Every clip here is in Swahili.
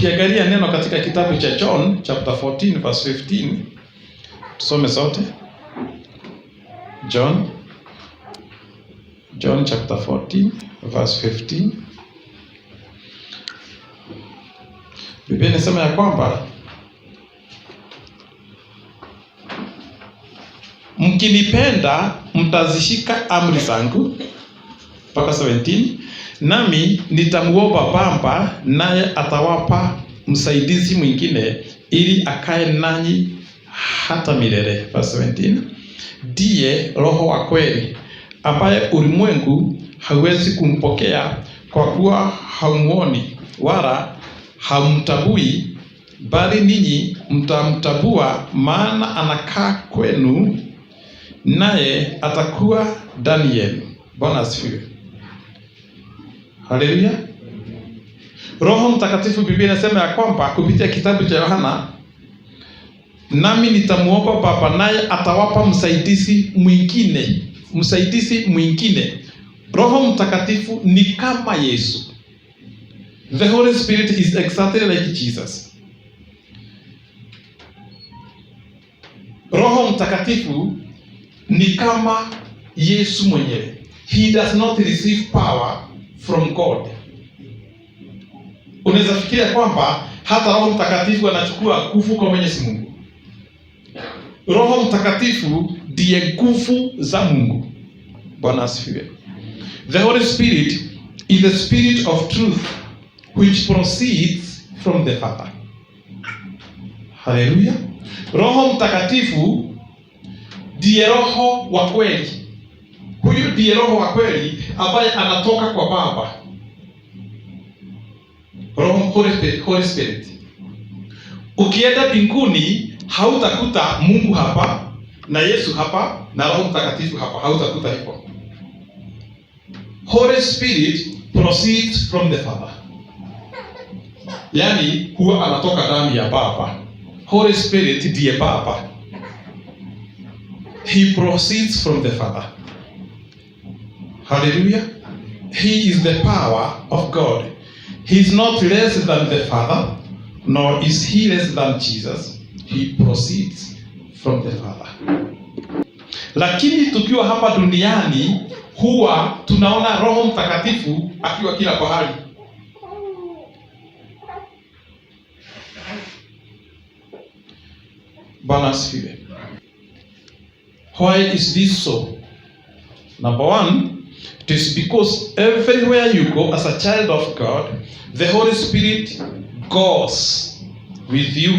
Tukiangalia neno katika kitabu cha John chapter 14 verse 15, tusome sote. John chapter 14 verse 15. Biblia inasema ya kwamba mkinipenda mtazishika amri zangu, mpaka 17. Nami nitamuomba Baba, naye atawapa msaidizi mwingine ili akae nanyi hata milele. Verse 17. Ndiye Roho wa kweli, ambaye ulimwengu hauwezi kumpokea kwa kuwa haumuoni wala hamtabui, bali ninyi mtamtabua, maana anakaa kwenu naye atakuwa ndani yenu. Bwana asifiwe. Haleluya. Roho Mtakatifu, Biblia inasema ya kwamba kupitia kitabu cha Yohana, nami nitamuomba Baba, naye atawapa msaidizi mwingine. Roho Mtakatifu ni kama Yesu. The Holy Spirit is exactly like Jesus. Roho Mtakatifu ni kama Yesu mwenyewe. He does not receive power from God. Unaweza fikiria kwamba hata Roho Mtakatifu anachukua nguvu kwa Mwenyezi Mungu. Roho Mtakatifu ndiye nguvu za Mungu. Bwana asifiwe. The Holy Spirit is the Spirit of truth which proceeds from the Father. Haleluya. Roho Mtakatifu ndiye Roho wa kweli. Huyu ndiye Roho wa kweli ambaye anatoka kwa Baba. Holy Spirit. Ukienda mbinguni hautakuta Mungu hapa na Yesu hapa na Roho Mtakatifu hapa, hautakuta hivyo. Holy Spirit proceeds from the Father. Yaani huwa anatoka ndani ya Baba. Holy Spirit ndiye Baba. He proceeds from the Father. Hallelujah. He is the power of God. He is not less than the Father, nor is he less than Jesus. He proceeds from the Father. Lakini tukiwa hapa duniani huwa tunaona Roho Mtakatifu akiwa kila pahali. Bwana asifiwe. Why is this so? Number one, it is because everywhere you go as a child of God, the Holy Spirit goes with you.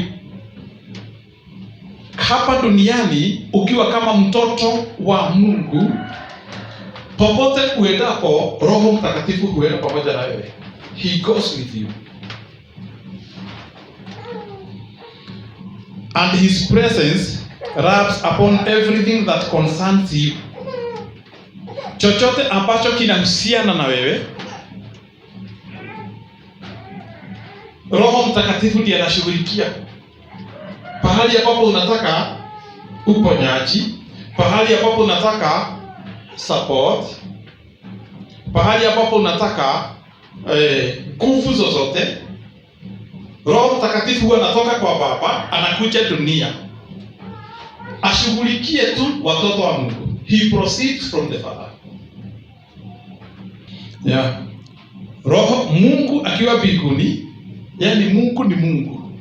Hapa duniani ukiwa kama mtoto wa Mungu, popote uendapo Roho Mtakatifu huenda pamoja na wewe. He goes with you. And his presence rubs upon everything that concerns you. Chochote ambacho kinahusiana na wewe, Roho Mtakatifu ndiye anashughulikia. Pahali ambapo unataka uponyaji, pahali ambapo unataka support, pahali ambapo unataka nguvu zozote, Roho Mtakatifu huwa anatoka kwa Baba, anakuja dunia ashughulikie tu watoto wa Mungu. He proceeds from the Father. Yeah. Roho Mungu akiwa mbinguni, yani Mungu ni Mungu.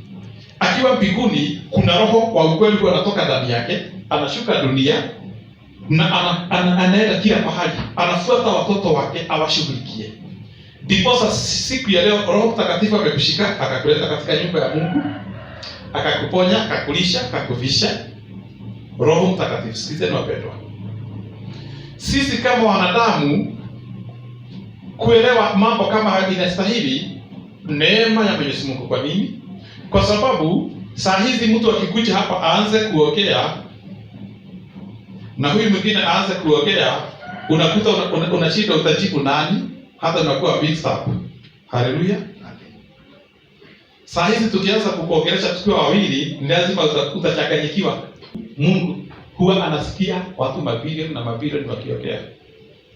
Akiwa mbinguni kuna Roho wa ukweli anatoka ndani yake, anashuka dunia na anaenda kila pahali, anafuata watoto wake awashughulikie. Ndipo siku ya leo Roho Mtakatifu amekushika akakuleta katika nyumba ya Mungu, akakuponya, akakulisha, akakuvisha. Roho Mtakatifu, sikizeni wapendwa. Sisi kama wanadamu kuelewa mambo kama inastahili neema ya Mwenyezi Mungu. Kwa nini? Kwa sababu saa hizi mtu akikuja hapa aanze kuongea na huyu mwingine aanze kuongea, unakuta unashindwa utajibu nani, hata unakuwa mixed up. Haleluya. Saa hizi tukianza kukuongelesha tukiwa wawili, ni lazima utachanganyikiwa. Mungu huwa anasikia watu mabilioni na mabilioni wakiongea,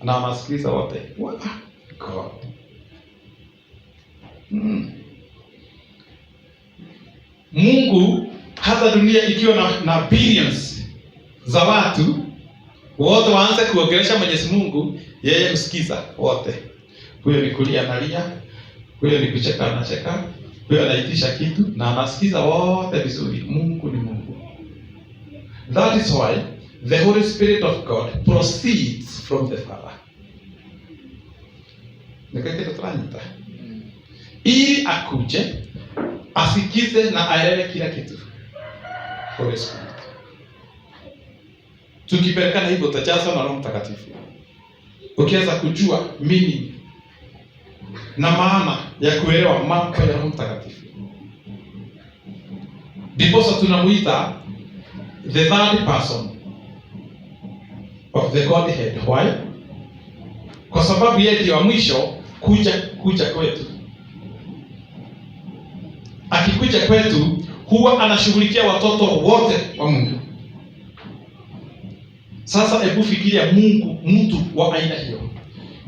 na anasikiliza wote. God. Mungu hata dunia ikiwa na billions za watu wote waanze kuongelesha Mwenyezi Mungu, yeye usikiza wote. Huyo ni kulia analia, huyo ni kucheka anacheka, huyo anaitisha kitu na anasikiza wote vizuri. Mungu ni Mungu. That is why the Holy Spirit of God proceeds from the Father. Nikakita ili akuje asikize na aelewe kila kitu. Holy Spirit. Tukipelekana hivyo utajazwa na Roho Mtakatifu. Ukianza kujua meaning na maana ya kuelewa mambo ya Roho Mtakatifu. Ndiposa tunamuita the third person of the Godhead. Why? Kwa sababu yeye ndiye wa mwisho kuja kwetu. Akikuja kwetu huwa anashughulikia watoto wote wa Mungu. Sasa hebu fikiria Mungu, mtu wa aina hiyo,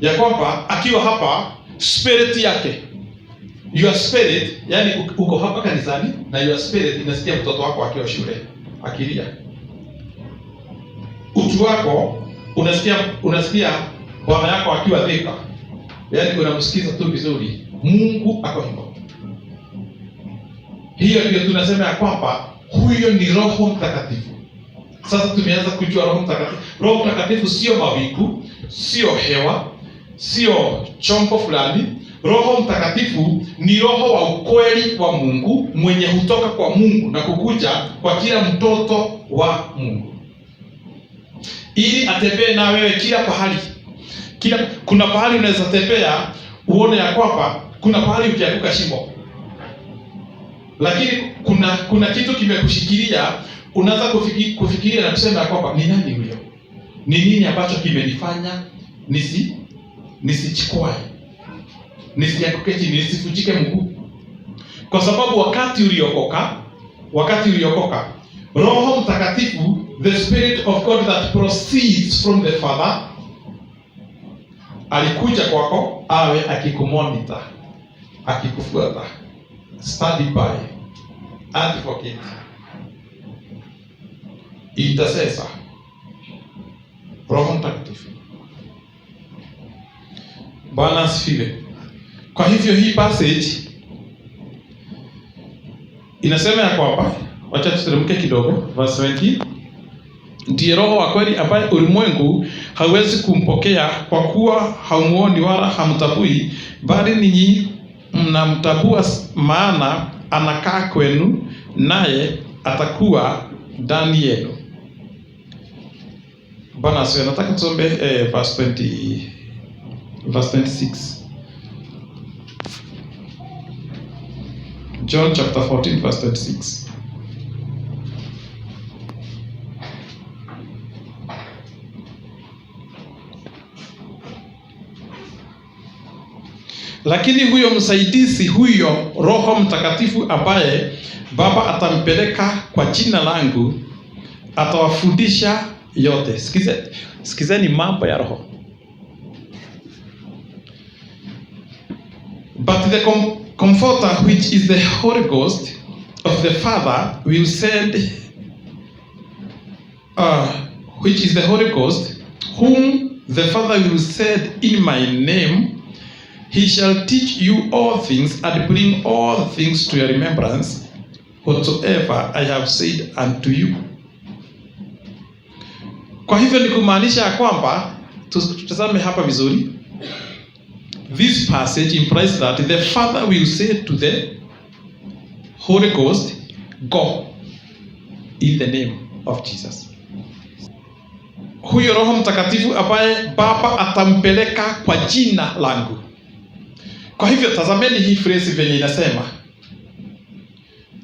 ya kwamba akiwa hapa spirit yake, your spirit, yani uko hapa kanisani na your spirit inasikia mtoto wako akiwa shule akilia. Utu wako unasikia bwana yako akiwa dhika, yani unamsikiza tu vizuri. Mungu ako hivyo. Hiyo ndio tunasema ya kwamba huyo ni Roho Mtakatifu. Sasa tumeanza kujua Roho Mtakatifu. Roho Mtakatifu sio mawingu, sio hewa, sio chombo fulani. Roho Mtakatifu ni roho wa ukweli wa Mungu, mwenye hutoka kwa Mungu na kukuja kwa kila mtoto wa Mungu, ili atembee na wewe kila pahali. Kuna pahali unaweza tembea uone ya kwamba kuna pahali ukianguka shimo, lakini kuna kitu kimekushikilia. Unaanza kufikiria na kusema kwamba ni nani huyo? Ni nini ambacho kimenifanya nisichikwae, nisianguke chini, nisifujike mguu? Kwa sababu wakati uliokoka, Roho Mtakatifu, the Spirit of God that proceeds from the Father, alikuja kwako awe akikumonitor, akikufuata, study by, advocate, intercessor. Roho Mtakatifu. Bwana asifiwe. Kwa hivyo hii passage inasema ya kwamba, wacha tuteremke kidogo, verse 20. Ndiye Roho wa kweli ambaye ulimwengu hawezi kumpokea kwa kuwa haumuoni wala hamtambui, bali ninyi mnamtambua, maana anakaa kwenu naye atakuwa ndani yenu. Bwana asifiwe. Nataka tusome verse 26. John chapter 14 verse 26. Lakini huyo msaidizi, huyo Roho Mtakatifu ambaye Baba atampeleka kwa jina langu, atawafundisha yote. Sikizeni mambo ya Roho. But the Comforter, which is the Holy Ghost of the Father, will send, which is the Holy Ghost, whom the Father will send in my name. He shall teach you all things and bring all things to your remembrance, whatsoever I have said unto you. Kwa hivyo ni kumaanisha ya kwamba, tutazame hapa vizuri. This passage implies that the Father will say to the Holy Ghost, go in the name of Jesus. Huyo Roho Mtakatifu ambaye Baba atampeleka kwa jina langu. Kwa hivyo tazameni hii phrase venye inasema.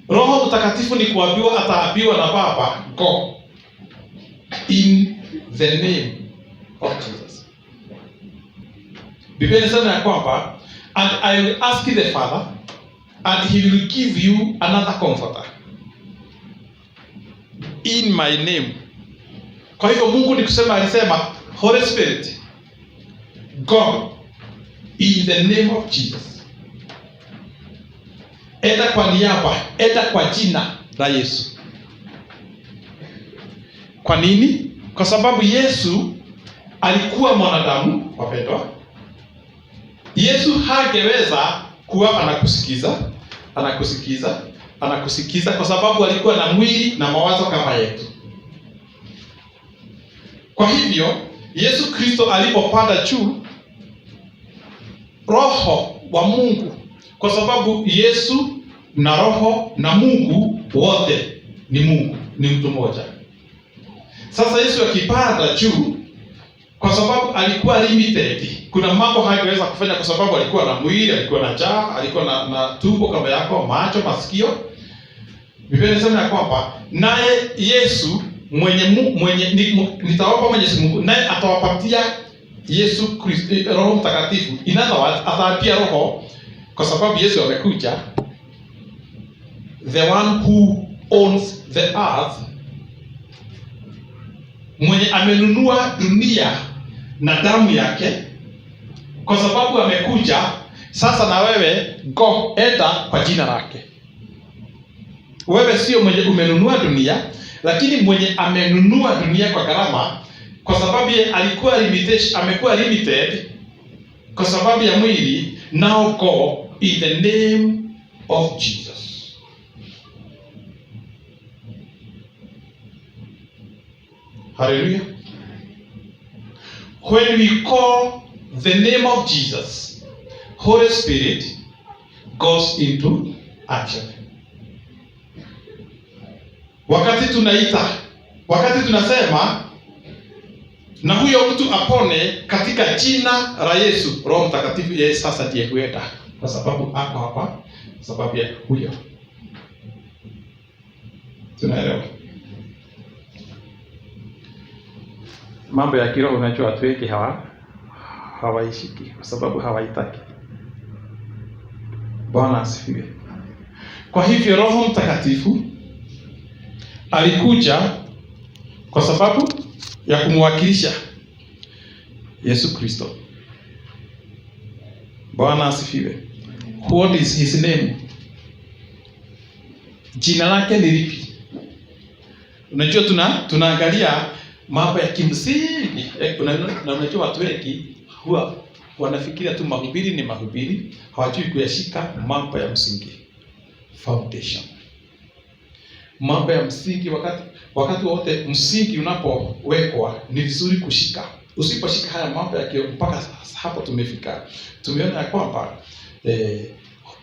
Roho Mtakatifu ni kuambiwa, ataambiwa na Baba, go in the name of Jesus. Biblia inasema ya kwamba, and I will ask the Father and he will give you another comforter in my name. Kwa hivyo Mungu ni kusema, alisema Holy Spirit, go in the name of Jesus, enda kwa niaba, enda kwa jina la Yesu. Kwa nini? Kwa sababu Yesu alikuwa mwanadamu, wapendwa. Yesu hangeweza kuwa anakusikiza kwa sababu alikuwa na mwili na mawazo kama yetu. Kwa hivyo Yesu Kristo alipopanda juu, Roho wa Mungu, kwa sababu Yesu na Roho na Mungu wote ni Mungu, ni mtu mmoja. Sasa Yesu akipanda juu, kwa sababu alikuwa limited, kuna mambo hangeweza kufanya kwa sababu alikuwa na mwili, alikuwa na njaa, alikuwa na tumbo kama yako, macho, masikio. Biblia inasema ya kwamba naye Yesu nitawapa Mwenyezi Mungu, naye atawapatia Yesu Kristo Roho Mtakatifu. Atawapia Roho kwa sababu Yesu amekuja, the one who owns the earth, mwenye amenunua dunia na damu yake, kwa sababu amekuja. Sasa na wewe go, enda kwa jina lake. Wewe sio mwenye umenunua dunia, lakini mwenye amenunua dunia kwa gharama, kwa sababu yeye alikuwa amekuwa limited kwa sababu ya mwili. Now go in the name of Jesus. Hallelujah. When we call the name of Jesus, Holy Spirit goes into action. Wakati tunasema na huyo mtu apone katika jina la Yesu, Roho Mtakatifu yeye sasa ndiye huenda, kwa sababu hapa kwa sababu ya huyo. Tunaelewa mambo ya kiroho. Unajua watu wengi hawaishiki kwa sababu hawaitaki. Bwana asifiwe. Kwa hivyo Roho Mtakatifu alikuja kwa sababu ya kumwakilisha Yesu Kristo. Bwana asifiwe. What is his name? Jina lake ni lipi? Unajua tunaangalia mambo ya kimsingi. Unajua watu wengi huwa wanafikiria tu mahubiri ni mahubiri, hawajui kuyashika mambo ya msingi. Foundation. Mambo ya msingi, wakati wote msingi unapowekwa ni vizuri kushika. Usiposhika haya mambo mpaka hapo tumefika. Tumeona ya kwamba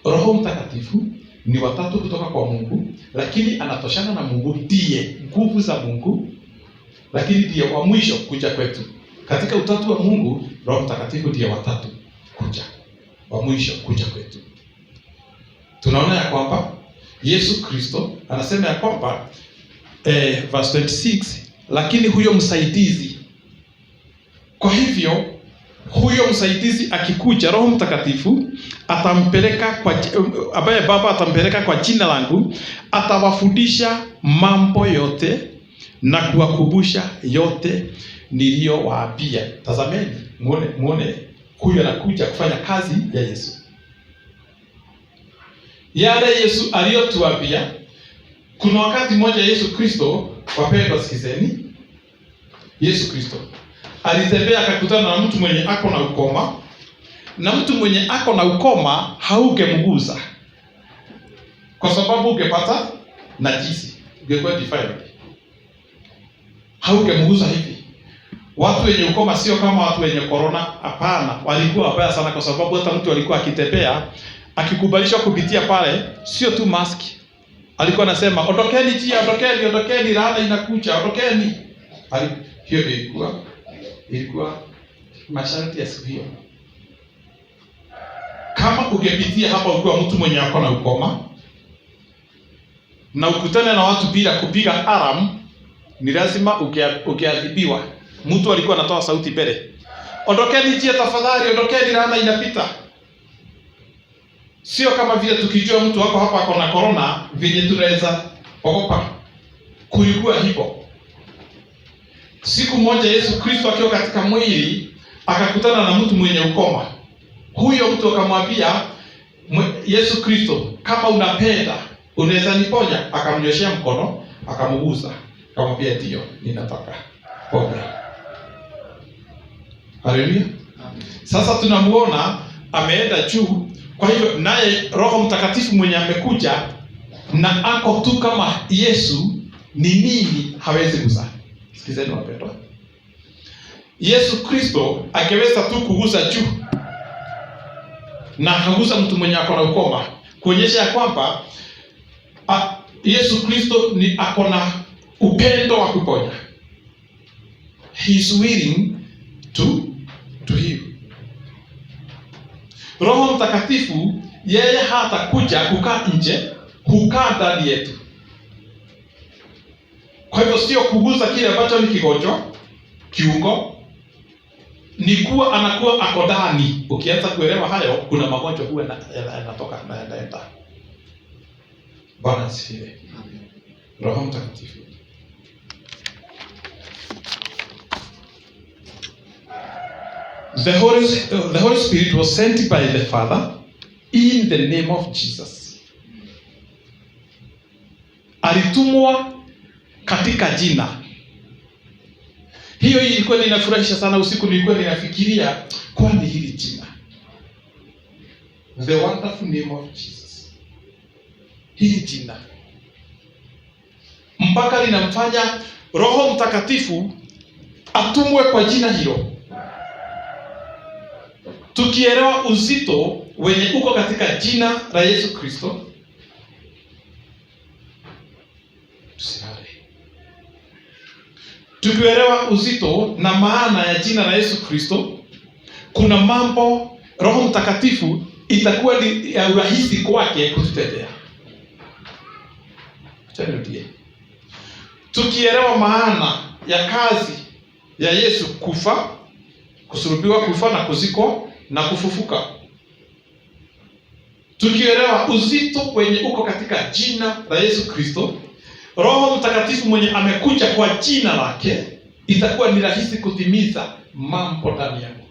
Roho Mtakatifu ni watatu kutoka kwa Mungu, lakini anatoshana na Mungu, ndiye nguvu za Mungu, lakini ndiye wa mwisho kuja kwetu. Katika utatu wa Mungu, Roho Mtakatifu ndiye watatu wa mwisho kuja kwetu. Tunaona ya kwamba Yesu Kristo anasema ya kwamba verse 26, lakini huyo msaidizi. Kwa hivyo huyo msaidizi akikuja, Roho Mtakatifu atampeleka ambaye Baba atampeleka kwa jina langu, atawafundisha mambo yote na kuwakumbusha yote niliyowaambia. Tazameni, muone huyo anakuja kufanya kazi ya Yesu. Yale Yesu aliyotuambia. Kuna wakati mmoja Yesu Kristo, wapendwa sikizeni, Yesu Kristo alitembea akakutana na mtu mwenye ako na ukoma, na mtu mwenye ako na ukoma haugemguza kwa sababu ungepata najisi, ungekuwa defiled. Haugemguza hivi. Watu wenye ukoma sio kama watu wenye corona, hapana, walikuwa wabaya sana, kwa sababu hata mtu alikuwa akitembea akikubalishwa kupitia pale, sio tu mask, alikuwa anasema ondokeni njia, ondokeni, laana inakuja, ondokeni. Hiyo ilikuwa masharti ya siku hiyo. Kama ungepitia hapa ukiwa mtu mwenye ako na ukoma na ukutane na watu bila kupiga alarm, ni lazima ukiadhibiwa. Mtu alikuwa anatoa sauti mbele, ondokeni njia tafadhali, ondokeni, laana inapita. Sio kama vile tukijua mtu wako hapa ako na corona vile tunaweza ogopa. Kulikuwa hivyo. Siku moja Yesu Kristo akiwa katika mwili akakutana na mtu mwenye ukoma. Huyo mtu akamwambia, Yesu Kristo, kama unapenda unaweza niponya. Akamnyoshea mkono, akamgusa, akamwambia ndio, ninataka ponya. Haleluya. Sasa tunamuona ameenda juu. Kwa hivyo naye Roho Mtakatifu mwenye amekuja na ako tu kama Yesu, ni nini hawezi gusa? Sikizeni wapendwa, Yesu Kristo angeweza tu kugusa juu na akagusa mtu mwenye ako na ukoma, kuonyesha ya kwamba Yesu Kristo ni ako na upendo wa kuponya. He is willing to heal. Roho Mtakatifu yeye hatakuja kukaa nje, hukaa ndani yetu. Kwa hivyo sio kugusa kile ambacho ni kigonjwa, kiungo, ni kuwa anakuwa ako ndani. Ukianza kuelewa hayo, kuna magonjwa huwa yanatoka na yanaenda. Bwana asifiwe. Roho Mtakatifu. The Holy Spirit was sent by the Father in the name of Jesus. Alitumwa katika jina. Hiyo ilikuwa ninafurahisha sana usiku, nilikuwa ninafikiria kwani hili jina, the wonderful name of Jesus, hili jina mpaka linamfanya Roho Mtakatifu atumwe kwa jina hilo. Tukielewa uzito wenye uko katika jina la Yesu Kristo, tusilale. Tukielewa uzito na maana ya jina la Yesu Kristo, kuna mambo Roho Mtakatifu itakuwa ni ya urahisi kwake kututetea. Tukielewa maana ya kazi ya Yesu kufa, kusulubiwa, kufa na kuzikwa na kufufuka, tukielewa uzito wenye uko katika jina la Yesu Kristo, Roho Mtakatifu mwenye amekuja kwa jina lake, itakuwa ni rahisi kutimiza mambo ndani yako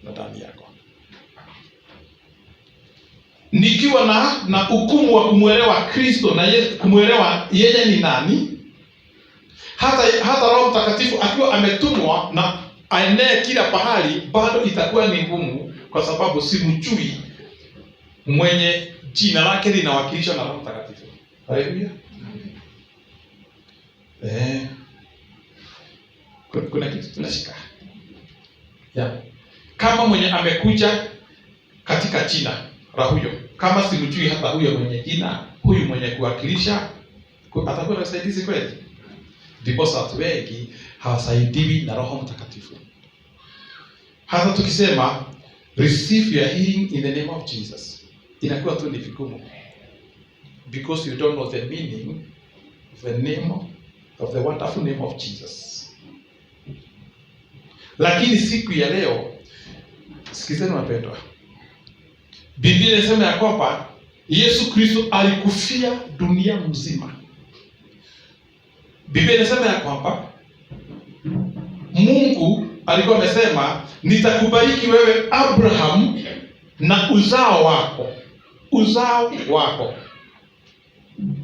na ndani yako. Nikiwa na hukumu wa kumuelewa Kristo na kumuelewa yeye ni nani, hata Roho Mtakatifu akiwa ametumwa na aenee kila pahali, bado itakuwa ni ngumu, kwa sababu simjui mwenye jina lake linawakilishwa na Roho Mtakatifu. Haleluya. Kuna kitu tunashika. Kama mwenye amekuja katika jina la huyo, kama simjui hata huyo mwenye jina, huyu mwenye kuwakilisha, atakuwa msaidizi kweli? Ndipo watu wengi hawasaidiwi na Roho Mtakatifu. Hata tukisema receive your healing in the name of Jesus, inakuwa tu ni vigumu, because you don't know the meaning of the name of the wonderful name of Jesus. Lakini siku ya leo, sikizeni wapendwa, Biblia inasema ya kwamba Yesu Kristo alikufia dunia mzima. Biblia inasema ya kwamba Mungu alikuwa amesema, nitakubariki wewe Abraham na uzao wako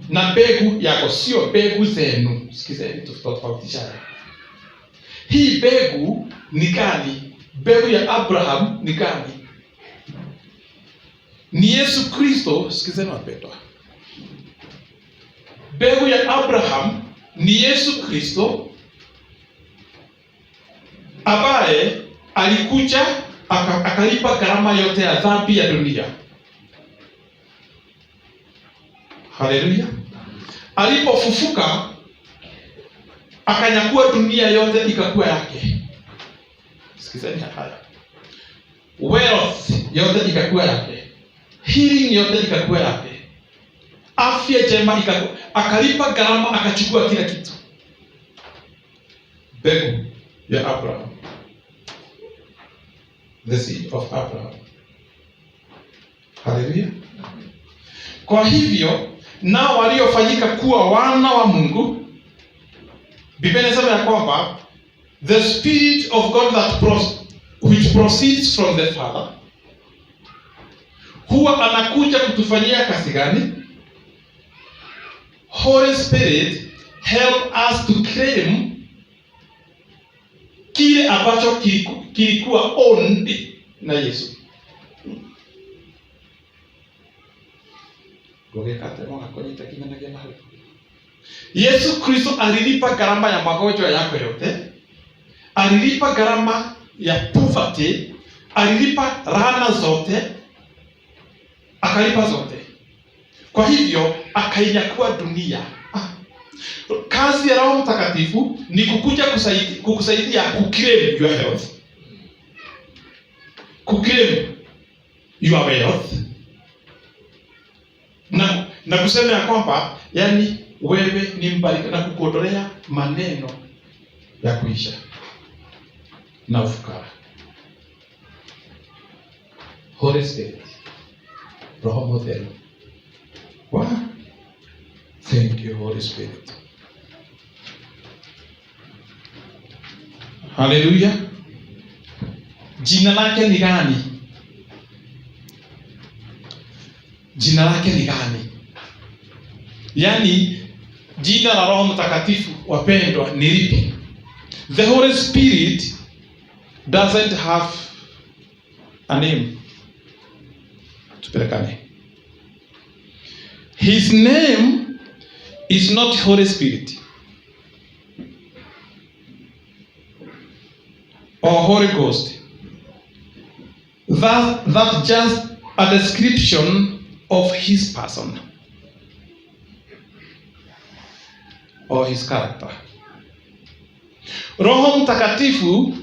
na mbegu yako, sio mbegu zenu. Sikizeni, tofautisha. Hii mbegu ni gani? Mbegu ya Abraham ni gani? Ni Yesu Kristo. Sikizeni wapendwa, mbegu ya Abraham ni Yesu Kristo, ambaye alikuja akalipa gharama yote ya dhambi ya dunia. Haleluya. Alipofufuka akanyakua dunia yote ikakuwa yake. Sikizeni haya. Wealth yote ikakuwa yake. Healing yote ikakuwa yake. Afya njema ikakuwa. Akalipa gharama, akachukua kila kitu. Mbegu ya Abraham. The seed of Abraham. Haleluya. Kwa hivyo, nao waliofanyika kuwa wana wa Mungu, Biblia inasema ya kwamba the Spirit of God which proceeds from the Father, who huwa anakuja kutufanyia kazi gani? Holy Spirit help us to claim kile ambacho kilikuwa owned na Yesu. Yesu Kristo alilipa gharama ya magonjwa yako yote, alilipa gharama ya poverty, alilipa laana zote, akalipa zote. Kwa hivyo akainyakuwa dunia. Kazi ya Roho Mtakatifu ni kukuja kukusaidia kuclaim your health, kuclaim your wealth, na kusema ya kwamba yani wewe ni mbariki, na kukuondolea maneno ya kuisha na ufukara. Holy Spirit, Roho Mwothero. Wow. Thank you, Holy Spirit. Hallelujah. Jina lake ni gani? Jina lake ni gani? Yani jina la Roho Mtakatifu, wapendwa, ni lipi? The Holy Spirit doesn't have a name. Tupelekane. His name is not Holy Spirit or Holy Ghost. That's just a description of his person or his character. Roho Mtakatifu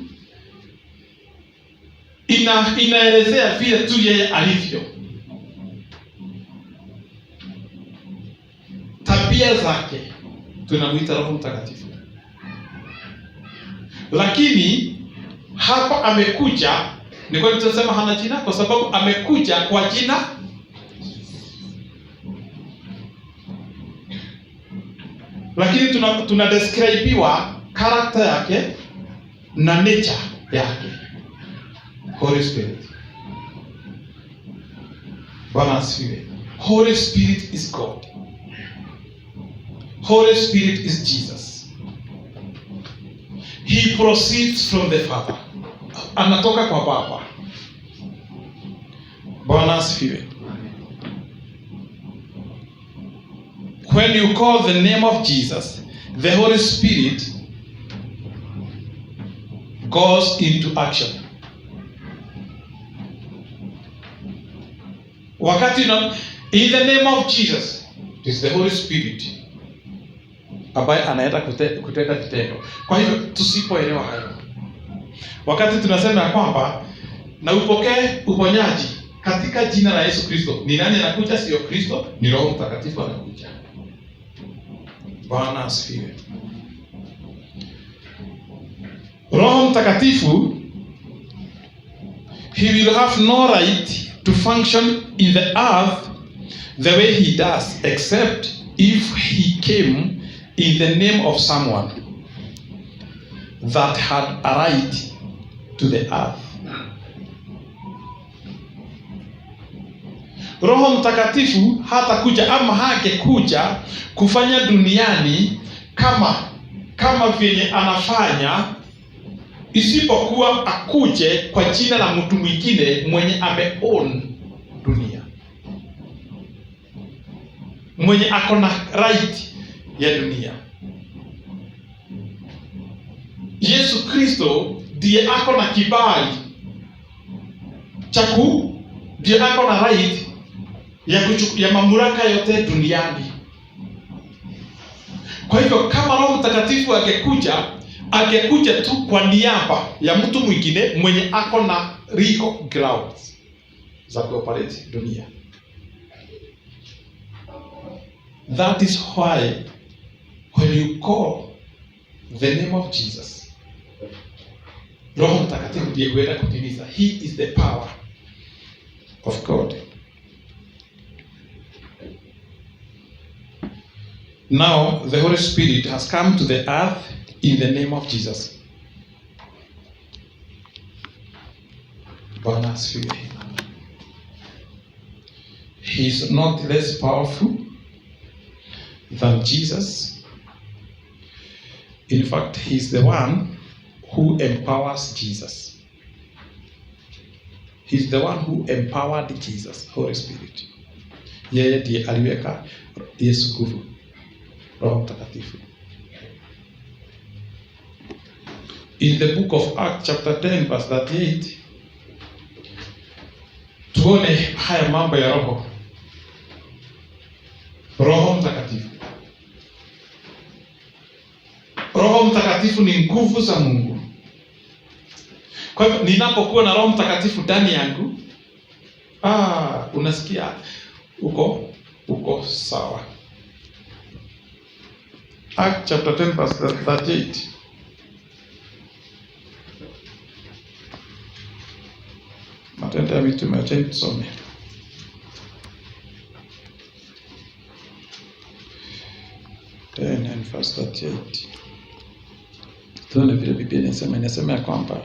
inaelezea vile tu yeye alivyo, tabia zake, tunamuita Roho Mtakatifu. Lakini hapa amekuja, ni kwa nini tunasema hana jina? Kwa sababu amekuja kwa jina. Lakini tuna describewa character yake na nature yake. Holy Spirit. Bwana asifiwe. Holy Spirit is God. Holy Spirit is Jesus. He proceeds from the Father. Anatoka kwa Baba. Bwana asifiwe. When you call the name of Jesus, the Holy Spirit goes into action. Wakati in the name of Jesus, it is the Holy Spirit ambaye anaenda kutenda kitendo. Kwa hivyo tusipoelewa hayo, wakati tunasema kwamba na upokee uponyaji katika jina la Yesu Kristo, ni nani anakuja? Sio Kristo, ni Roho Mtakatifu anakuja. Bwana asifiwe. Roho Mtakatifu, he will have no right to function in the earth the way he does, except if he came in the name of someone that had a right to the earth. Roho Mtakatifu hatakuja ama hangekuja kufanya duniani kama vile anafanya, isipokuwa akuje kwa jina la mtu mwingine mwenye ameown dunia, mwenye akona right ya dunia. Yesu Kristo ndiye akona kibali chaku, ndiye akona right ya mamlaka yote duniani. Kwa hivyo kama Roho Mtakatifu angekuja tu kwa niaba ya mtu mwingine mwenye akona legal grounds za kuoperate dunia. That is why when you call the name of Jesus, Roho Mtakatifu ndiye huenda kutimiza. He is the power of God. Now the Holy Spirit has come to the earth in the name of Jesus. Bwana asifiwe. he is not less powerful than Jesus. In fact, he is the one who empowers Jesus. He is the one who empowered Jesus, Holy Spirit. Yeye ndiye aliweka Yesu nguvu, Roho Mtakatifu. In the book of Acts chapter 10 verse 38, tuone haya mambo ya Roho Mtakatifu. Roho Mtakatifu ni nguvu za Mungu. Kwa hivyo ninapokuwa na Roho Mtakatifu ndani yangu, unasikia uko sawa. Acts chapter 10 verse 38. Matendo ya Mitume, acheni tusome. And verse 38. Tuone vile Biblia inasema ya kwamba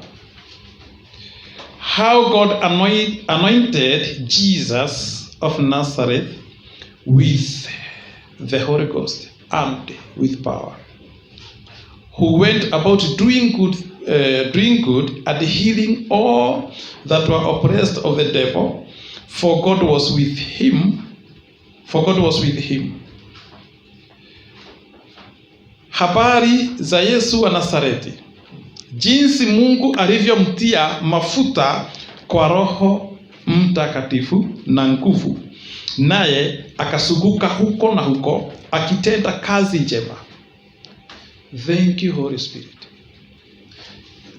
how God anointed Jesus of Nazareth with the Holy Ghost and with power, who went about doing good and healing all that were oppressed of the devil, for God was with him. Habari za Yesu wa Nazareti, jinsi Mungu alivyomtia mafuta kwa Roho Mtakatifu na nguvu, naye akasuguka huko na huko akitenda kazi njema. Thank you, Holy Spirit.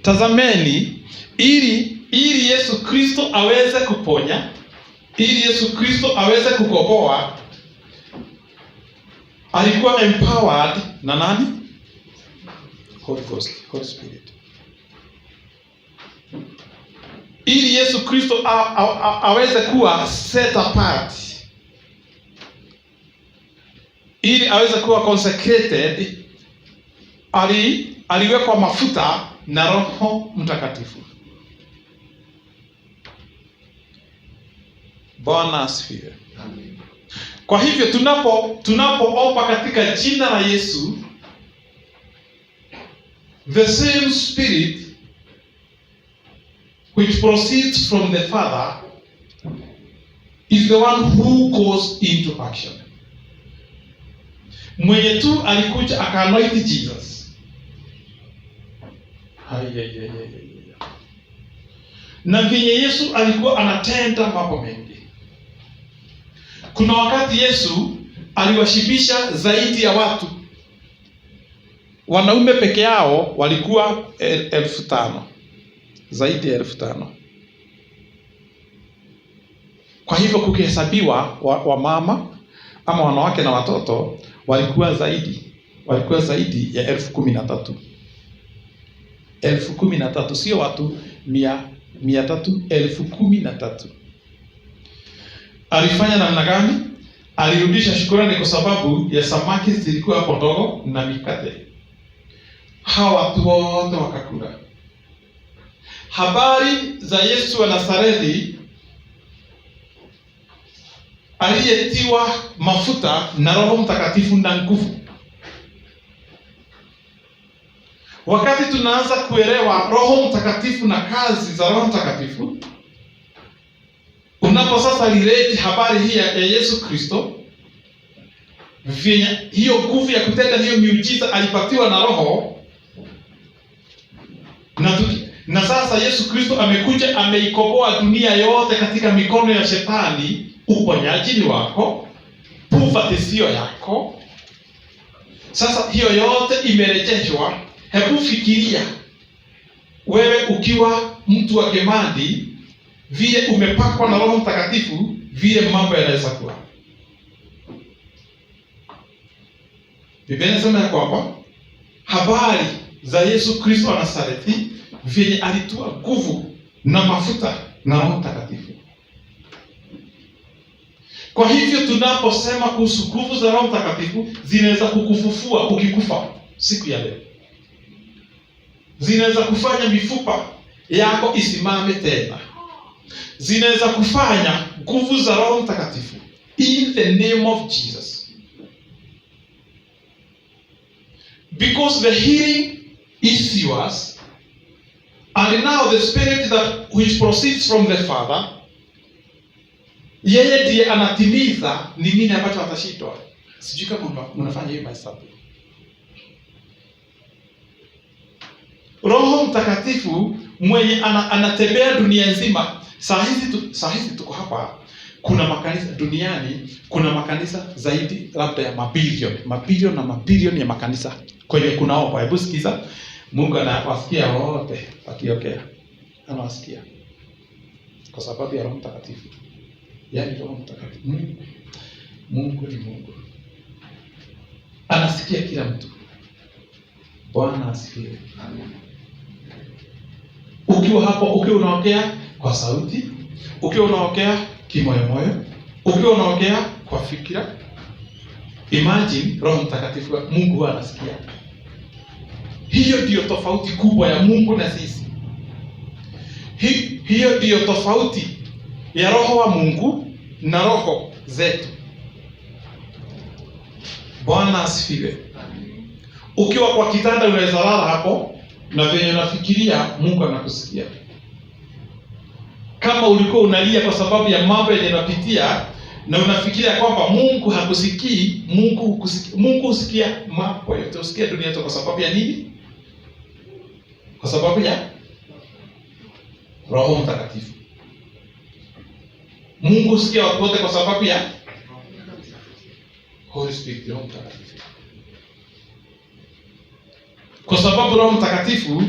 Tazameni, ili Yesu Kristo aweze kuponya, ili Yesu Kristo aweze kukomboa, alikuwa empowered na nani? Holy Ghost, Holy Spirit. Ili Yesu Kristo aweze kuwa set apart, ili aweze kuwa consecrated, aliwekwa mafuta na Roho Mtakatifu. Bwana asifiwe. Kwa hivyo tunapoomba katika jina la Yesu, the same Spirit which proceeds from the Father is the one who goes into action. Mwenye tu alikuja akaanoint Jesus. Na vyenye Yesu alikuwa anatenda mambo mengi. Kuna wakati Yesu aliwashibisha zaidi ya watu. Wanaume peke yao walikuwa 5,000. Zaidi ya 5,000. Kwa hivyo kukihesabiwa wa mama ama wanawake na watoto walikuwa zaidi ya 13,000. 13,000, sio watu 300, 13,000. Alifanya namna gani? Alirudisha shukrani kwa sababu ya samaki zilikuwa hapo ndogo na mikate. Hawa watu wote wakakula. Habari za Yesu wa Nazareti aliyetiwa mafuta na Roho Mtakatifu na nguvu. Wakati tunaanza kuelewa Roho Mtakatifu na kazi za Roho Mtakatifu, unapo sasa relate habari hii ya Yesu Kristo, hiyo nguvu ya kutenda hiyo miujiza alipatiwa na Roho, na sasa Yesu Kristo amekuja ameikomboa dunia yote katika mikono ya shetani. Uponyaji ni wako, poverty sio yako. Sasa hiyo yote imerejeshwa. Hebu fikiria wewe ukiwa mtu wa Kimandi, vile umepakwa na Roho Mtakatifu, vile mambo yanaweza kuwa. Biblia inasema ya kwamba habari za Yesu Kristo wa Nazareti, vile alitoa nguvu na mafuta na Roho Mtakatifu. Kwa hivyo tunaposema kuhusu nguvu za Roho Mtakatifu, zinaweza kukufufua ukikufa siku ya leo. Zinaweza kufanya mifupa yako isimame tena. Zinaweza kufanya nguvu za Roho Mtakatifu in the name of Jesus. Because the healing is yours, and now the spirit that which proceeds from the Father, yeye ndiye anatimiza ni nini ambacho atashitwa. Sijui kama mnafanya hiyo mahesabu. Roho Mtakatifu mwenye anatembea dunia nzima. Saa hizi tuko hapa, kuna makanisa duniani, kuna makanisa zaidi labda ya mabilioni ya makanisa kwenye kunaomba. Hebu sikiza, Mungu anawasikia wote wakiongea. Anawasikia kwa sababu ya Roho Mtakatifu. Yaani Roho Mtakatifu, Mungu ni Mungu. Anasikia kila mtu. Bwana asifiwe. Amen. Ukiwa hapo, ukiwa unaongea kwa sauti, ukiwa unaongea kimoyomoyo, ukiwa unaongea kwa fikira, imagine Roho Mtakatifu, Mungu anasikia. Hiyo ndiyo tofauti kubwa ya Mungu na sisi. Hiyo ndiyo tofauti ya Roho wa Mungu na roho zetu. Bwana asifiwe. Ukiwa kwa kitanda unaweza lala hapo na venye unafikiria Mungu anakusikia. Kama ulikuwa unalia kwa sababu ya mambo yenye unapitia na unafikiria kwamba Mungu hakusikii, Mungu husikia mambo yote, husikia dunia yote. Kwa sababu ya nini? Kwa sababu ya Roho Mtakatifu. Mungu husikia watu wote kwa sababu ya Holy Spirit, Roho Mtakatifu. Kwa sababu Roho Mtakatifu,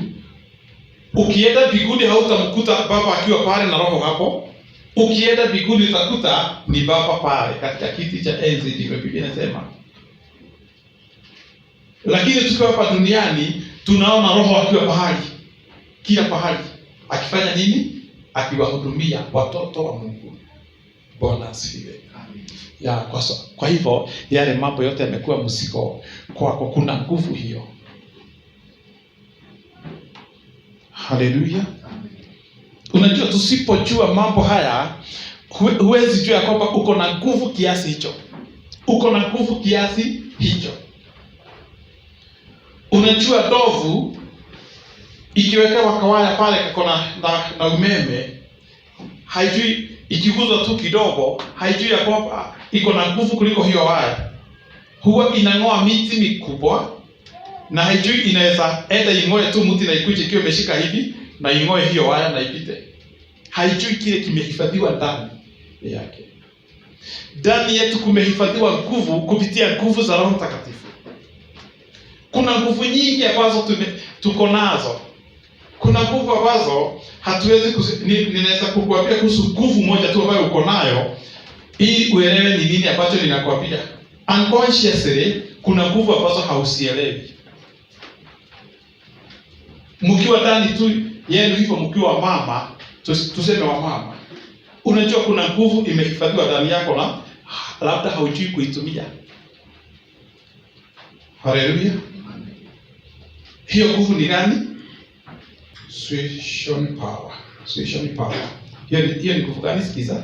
ukienda mbinguni hautamkuta Baba akiwa pale na Roho hapo. Ukienda mbinguni utakuta ni Baba pale katika kiti cha enzi, ndivyo Biblia inasema. Lakini tukiwa hapa duniani tunaona Roho akiwa pahali, kila pahali, akifanya nini? Akiwahudumia watoto wa Mungu. Bwana asifiwe. Ya kwa hivyo yale mambo yote yamekuwa mzigo kwako, kuna nguvu hiyo. Haleluya. Unajua, tusipojua mambo haya, huwezi jua kwamba uko na nguvu kiasi hicho. Uko na nguvu kiasi hicho. Unajua, ndovu ikiwekewa kawaya pale kako na umeme, haijui, ikiguzwa tu kidogo, haijui ya kwamba iko na nguvu kuliko hiyo waya. Huwa inang'oa miti mikubwa, na haijui inaweza enda ing'oe tu mti na ikuje ikiwa imeshika hivi na ing'oe hiyo waya na ipite. Haijui kile kimehifadhiwa ndani yake. Ndani yetu kumehifadhiwa nguvu kupitia nguvu za Roho Mtakatifu. Kuna nguvu nyingi ambazo tuko nazo. Kuna nguvu ambazo hatuwezi ninaweza kukuambia kuhusu nguvu moja tu ambayo uko nayo ili uelewe ni nini ambacho ninakwambia. Unconsciously kuna nguvu ambazo hausielewi. Mkiwa ndani tu yenu hivyo, mkiwa mama, tuseme wa mama, unajua kuna nguvu imehifadhiwa ndani yako na labda haujui kuitumia. Haleluya. Hiyo nguvu ni gani? Suasion power. Suasion power. Hiyo ni nguvu gani? Sikiza.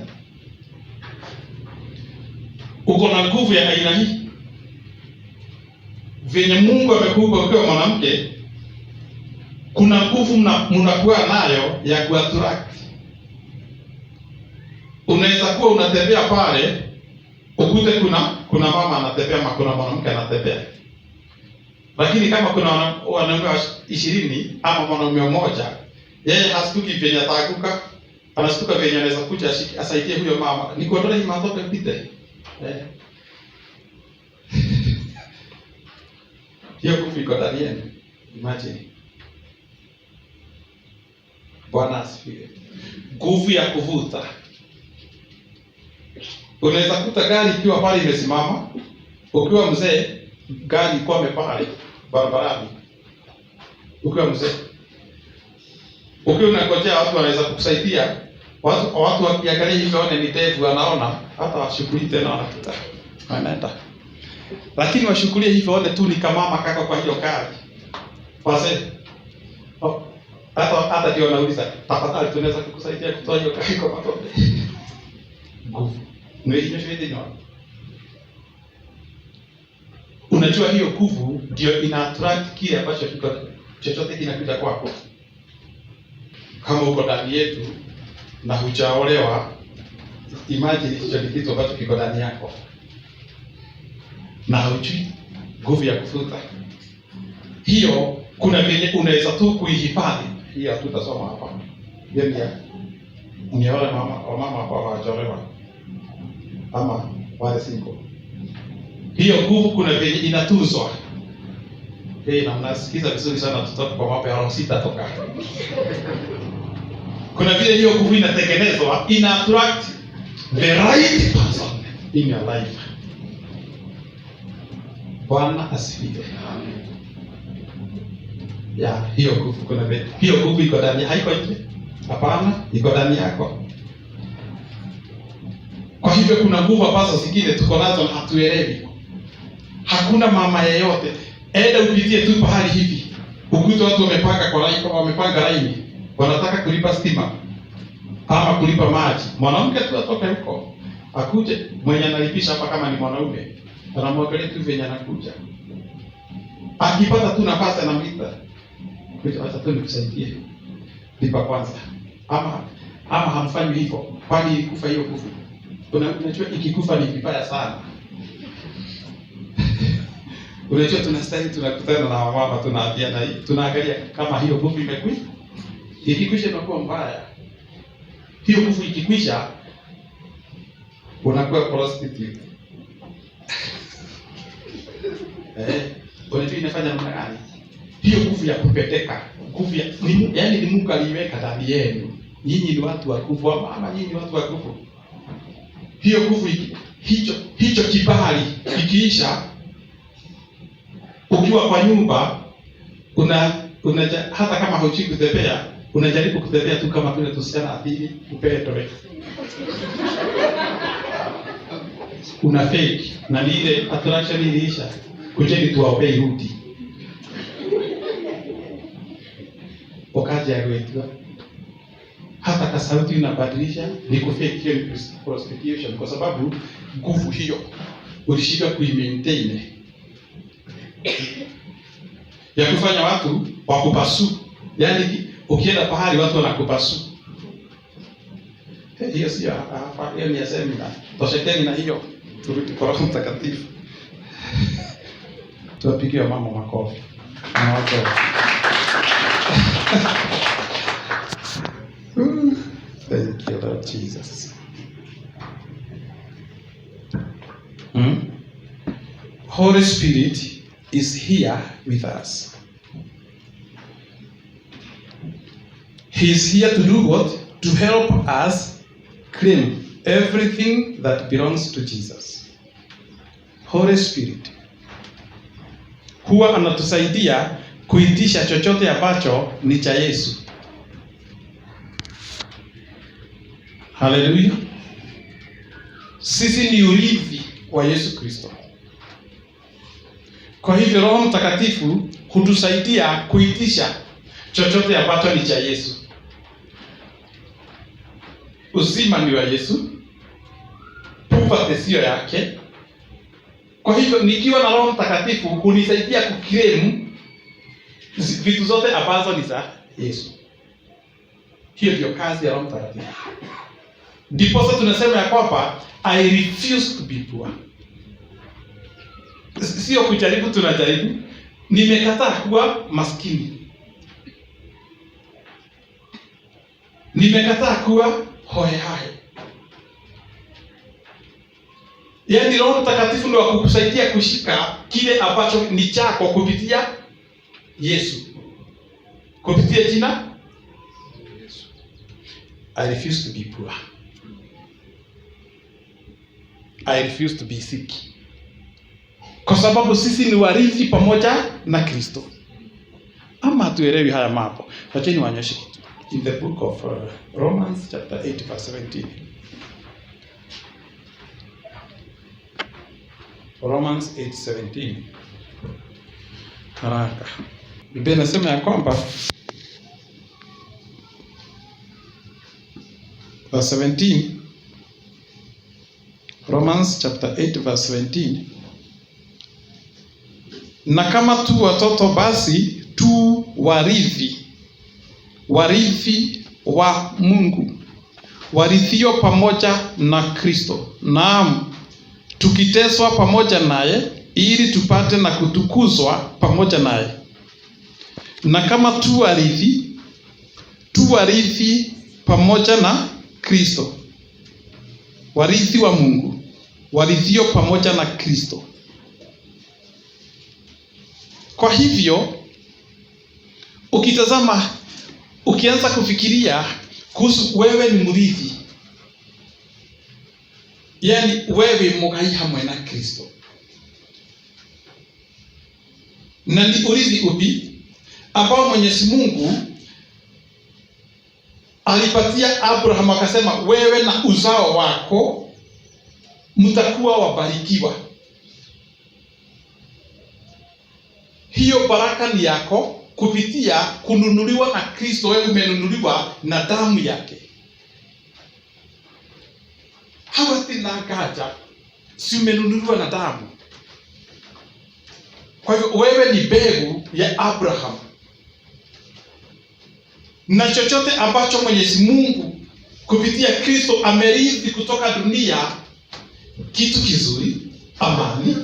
Uko na nguvu ya aina hii. Venye Mungu amekupa ukiwa mwanamke, kuna nguvu mnakuwa nayo ya kuattract. Unaweza kuwa unatembea pale, ukute kuna mama anatembea ama kuna mwanamke anatembea. Lakini kama kuna wanaume 20 ama mwanaume mmoja, yeye hasuki venye ataanguka, anasuka venye anaweza kuja asaidie huyo mama. Nikuondoe hii matope pite. Hiyo nguvu iko ndani yenu. Imagine. Bwana asifiwe. Nguvu ya kuvuta. Unaweza kuta gari ikiwa pale imesimama, ukiwa mzee, gari iko pale barabarani. Ukiwa mzee, ukiwa unangojea watu wanaweza kukusaidia, watu wakiangalia hivi waone ni ndevu, anaona hata washughuli tena wanapita. Anaenda. Lakini washukulie hivi waone tu ni kama mama kaka kwa hiyo gari. Wazee. Hata ndio nauliza, tafadhali tunaweza kukusaidia kutoa hiyo gari kwa matope. Nguvu. Unajua hiyo nguvu ndio ina attract kile ambacho chochote kinakuja kwako. Kama uko ndani yetu na hujaolewa, imagine hicho ni kitu ambacho kiko ndani yako na hujui nguvu ya kufuta hiyo. Kuna vile unaweza tu kuihifadhi hiyo. Tutasoma hapa Biblia ni wale mama ambao hawajaolewa ama wale single. Hiyo nguvu kuna vile inatunzwa. Na mnasikiza vizuri sana, tutoka kwa mambo ya roho sita toka. Kuna vile hiyo nguvu inatengenezwa, ina attract the right person in your life. Bwana asifiwe. Hiyo nguvu kuna vile. Hiyo nguvu iko ndani, haiko nje. Hapana, iko ndani yako. Kwa hivyo kuna nguvu ambazo zingine tuko nazo na hatuelewi. Hakuna mama yeyote, enda upitie tu pahali hivi, ukute watu wamepanga kwa laini, wamepanga laini, wanataka kulipa stima ama kulipa maji. Mwanamke tu atoke huko, akuje mwenye analipisha hapa, kama ni mwanaume anamwangalia tu venye anakuja, akipata tu nafasi anamwita, acha tu nikusaidie, lipa kwanza. Ama hamfanyi hivyo, kwani ilikufa hiyo nguvu. Unajua ikikufa ni vibaya sana. Unajua tunastahili, tunakutana na mama, tunaambiana hii, tunaangalia kama hiyo nguvu imekwisha. Ikikwisha inakuwa mbaya. Hiyo nguvu ikikwisha unakuwa prostitute. Unajua inafanya namna gani? Hiyo nguvu ya kupeteka, nguvu ya yaani ni Mungu aliweka ndani yenu. Nyinyi ni watu wa nguvu, ama nyinyi ni watu wa nguvu. Hiyo nguvu hicho kibali ikiisha, ukiwa kwa nyumba hata kama hujui kutembea, unajaribu kutembea tu kama vile tusiana adili upendwe. Una fake na ile attraction iliisha, kujeni tuwaombee irudi. Wakati ya wetu hata kasauti inabadilisha, ni kufake, hiyo ni prostitution, kwa sababu nguvu hiyo ulishika kuimaintain ya kufanya watu wakupasu. Yaani ukienda pahali watu wanakupasu. Hiyo sio hapa, hiyo ni ya semina. Toshekeni na hiyo. Turudi kwa Roho Mtakatifu. Tuwapigie mama makofi. Na watu. Thank you Lord Jesus. Holy Spirit is here with us. He is here to do what? To help us claim everything that belongs to Jesus. Holy Spirit huwa anatusaidia kuitisha chochote ambacho ni cha Yesu. Haleluya. Sisi ni urithi wa Yesu Kristo. Kwa hivyo Roho Mtakatifu hutusaidia kuitisha chochote ambacho ni cha Yesu. Uzima ni wa Yesu, poverty sio yake. Kwa hivyo nikiwa na Roho Mtakatifu hunisaidia kuclaim vitu zote ambazo ni za Yesu. Hiyo ndio kazi ya Roho Mtakatifu. Ndipo sasa tunasema ya kwamba I refuse to be poor. Sio kujaribu, tunajaribu. Nimekataa kuwa maskini. Nimekataa kuwa hohehahe. Yaani Roho Mtakatifu ndio akukusaidia kushika kile ambacho ni chako kupitia Yesu. Kupitia jina Yesu. I refuse to be poor. I refuse to be sick. Kwa sababu sisi ni warithi pamoja na Kristo. Ama tuelewi haya mambo. Wacheni wanyoshe kitu. In the book of Romans chapter 8 verse 17. Romans 8:17. Haraka. Biblia inasema ya kwamba verse 17, Romans chapter 8 verse 17. Na kama tu watoto basi tu warithi wa Mungu, warithio pamoja na Kristo. Naam, tukiteswa pamoja naye ili tupate na kutukuzwa pamoja naye. Na kama tu warithi pamoja na Kristo, warithi wa Mungu, warithio pamoja na Kristo. Kwa hivyo ukitazama, ukianza kufikiria kuhusu wewe ni mrithi, yani wewe mugai hamwe na Kristo, na ni urithi upi ambao Mwenyezi Mungu alipatia Abraham, akasema wewe na uzao wako mtakuwa wabarikiwa. Hiyo baraka ni yako kupitia kununuliwa na Kristo. Wewe umenunuliwa na damu yake. Hawatinagaja, si umenunuliwa na damu. Kwa hivyo wewe ni mbegu ya Abraham, na chochote ambacho Mwenyezi Mungu kupitia Kristo amerithi kutoka dunia, kitu kizuri, amani,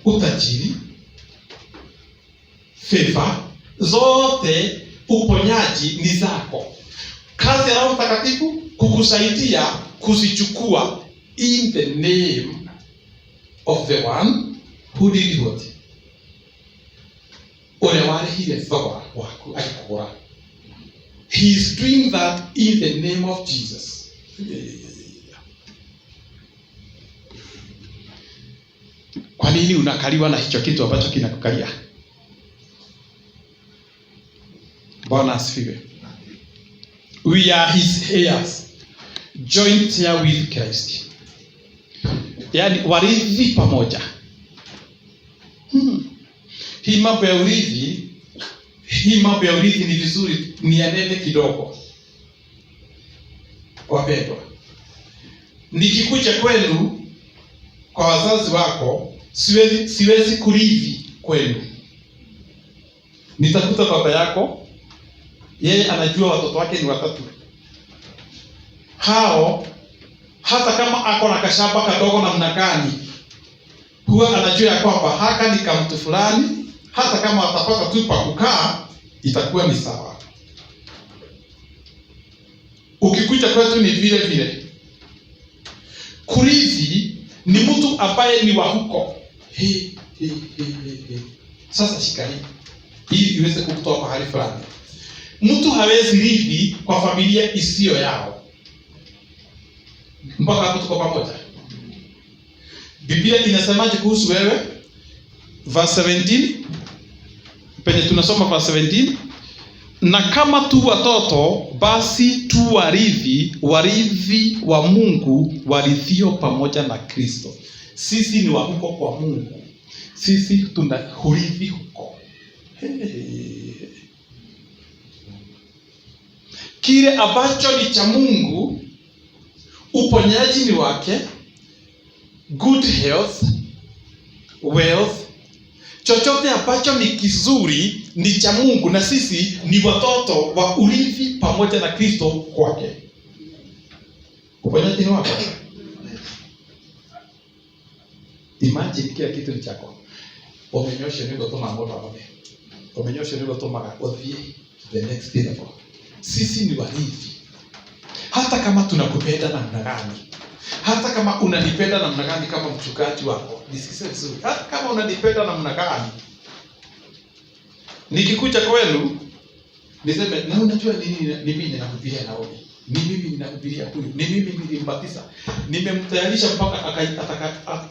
utajiri, favor, zote, uponyaji ni zako. Kazi ya Roho Mtakatifu kukusaidia kuzichukua in the name of the one who did what? Ule warehire thogora waku agikura. He is doing that in the name of Jesus. Kwa nini unakaliwa na hicho kitu ambacho kinakukalia? Bwana asifiwe. We are his heirs, joint heir with Christ. Yani warithi pamoja. Hii mambo ya urithi ni vizuri ni yanene kidogo. Wapendwa, nikikuja kwenu kwa wazazi wako, siwezi kurithi kwenu. Nitakuta baba yako, yeye anajua watoto wake ni watatu. Hao hata kama ako na kashamba kadogo namna gani, huwa anajua ya kwamba haka ni kamtu fulani, hata kama atapata tu pa kukaa itakuwa ni sawa. Ukikuja kwetu ni vile vile. Kurithi ni mtu ambaye ni wa huko. Sasa shika hii ili iweze kukutoa mahali fulani. Mtu hawezi rithi kwa familia isiyo yao. Mpaka hapo tuko pamoja. Biblia inasemaje kuhusu wewe? Verse 17. Penye tunasoma verse 17. Na kama tu watoto basi tu warithi wa Mungu, warithio pamoja na Kristo. Sisi ni wa huko kwa Mungu. Sisi tunahurithi huko. Kile ambacho ni cha Mungu, uponyaji ni wake, good health, wealth, chochote ambacho ni kizuri ni cha Mungu, na sisi ni watoto wa urithi pamoja na Kristo kwake. Uponyaji ni wake. Imagine kila kitu ni chako. Umenyosha ndio toma mbona baba. Umenyosha ndio toma kakothi the next level. Sisi ni warithi. Hata kama tunakupenda namna gani, hata kama unanipenda namna gani kama mchungaji wako, nisikize vizuri. Hata kama unanipenda namna gani, nikikuja kwenu niseme na unajua nini, ni mimi ninakuhubiria Naomi, ni mimi ninakuhubiria huyu, ni mimi nilimbatiza, nimemtayarisha mpaka ataka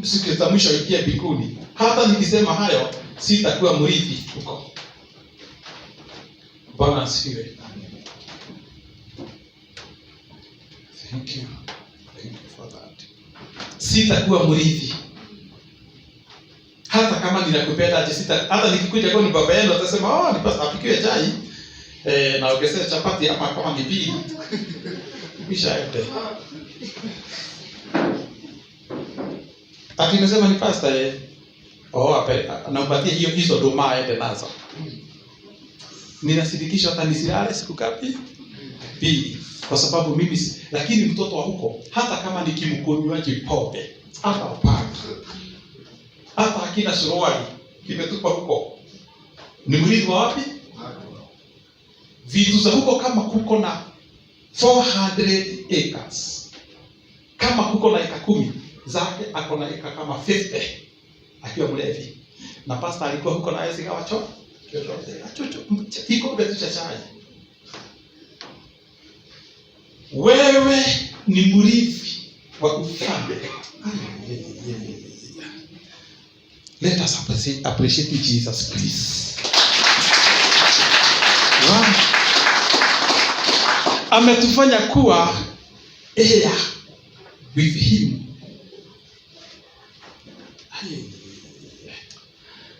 siku za mwisho ikia mbinguni. Hata nikisema hayo sitakuwa mrithi huko. Bwana asifiwe. Thank you for that. Sitakuwa mrithi. Hata kama ninakupenda aje, hata nikikuja kwa baba yenu atasema ni pasa apikiwe chai na ongezea chapati ama kama ni pili. Kisha ende. Ati nimesema ni pastor anampatia hizo doma aende nazo. Ninasidikisha hata nisilale siku ngapi? 2. Kwa sababu mimi lakini mtoto wa huko hata kama nikimkunywaji pombe hata upaka. Hata hakina suruali kimetupa huko. Ni mrithi wa wapi? Vitu za huko kama kuko na 400 acres. Kama kuko na eka 10 zake ako na eka kama 50 akiwa mlevi. Na pastor alikuwa huko na yeye sigawacho. Iko betu cha chai. Wewe ni mrithi wa ufalme. Let us appreciate Jesus, please. Wow. Ametufanya kuwa heir with him.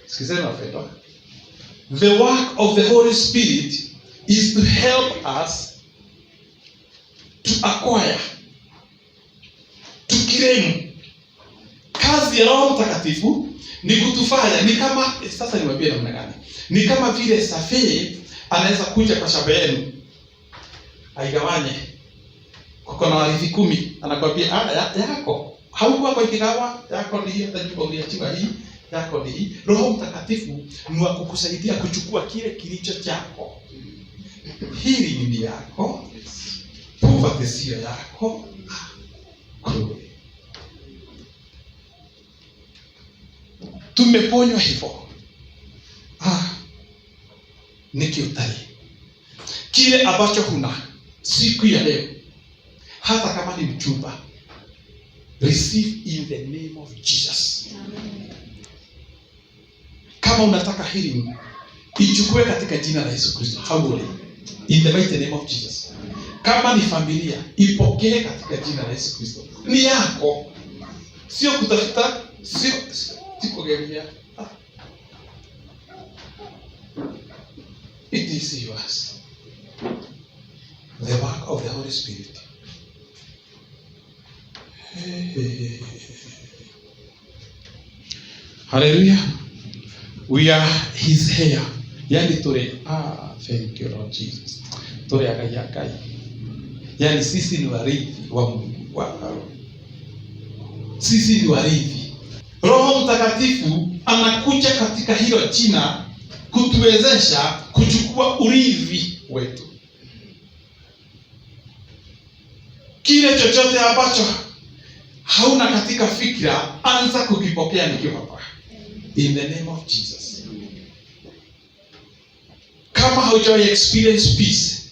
Sikizeni wapendwa. The work of the Holy Spirit is to help us to acquire, to claim. Kazi ya Roho Mtakatifu ni kutufanya, ni kama sasa niwaambie namna gani? Ni kama vile Safee anaweza kuja kwa shamba yenu aigawanye. Kuko na warithi 10, anakuambia yako. Haukuwa kwa ikigawa, yako ni hii, hata uliachiwa hii, yako ni hii. Roho Mtakatifu ni wa kukusaidia kuchukua kile kilicho chako. Hili ni yako. Poverty sio yako. Tumeponywa hivyo. Nikiutali. Kile ambacho huna siku ya leo, hata kama ni mchumba, receive in the name of Jesus. Kama unataka healing, ichukue katika jina la Yesu Kristo. Haule in the mighty name of Jesus. Kama ni familia, ipokee katika jina la Yesu Kristo. Ni yako. Sio kutafuta, sio kugeria. It is yours. The work of the Holy Spirit. Hallelujah. We are his hair. Yani tore. Thank you Lord Jesus. Tore akayakai. Yani sisi ni warithi wa Mungu. Sisi ni warithi. Roho Mtakatifu anakuja katika hilo jina kutuwezesha kuchukua urithi wetu. Kile chochote ambacho hauna katika fikra, anza kukipokea nikiwa hapa. In the name of Jesus. Kama haujawahi experience peace,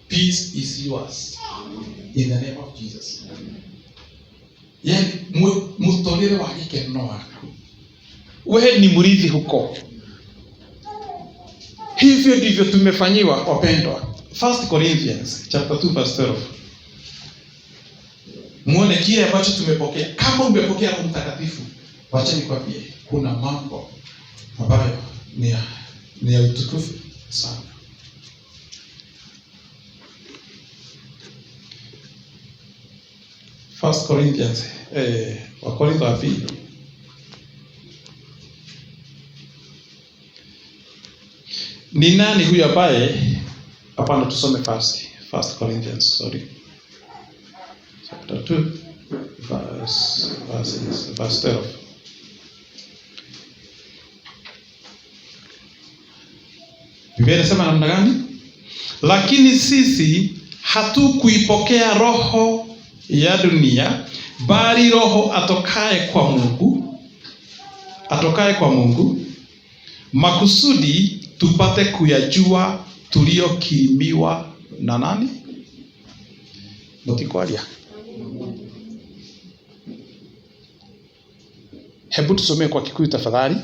peace is yours. In the name of Jesus. Yani mutolere wa gikeno. Wewe ni mrithi huko. Hivyo ndivyo tumefanyiwa wapendwa. 1 Corinthians chapter 2 verse 12. Muone kile ambacho tumepokea. Kama umepokea Roho Mtakatifu, wacha nikwambie kuna mambo ambayo ni ya utukufu sana. First Corinthians Wakorintho wa pili. Ni nani huyu ambaye hapana tusome First Corinthians, chapter 2 verse 12. Biblia inasema namna gani? Lakini sisi hatukuipokea roho ya dunia, bali roho atokaye kwa Mungu, makusudi tupate kuyajua tuliyokirimiwa na nani? Mtikwalia. Hebu tusomee kwa Kikuyu tafadhali.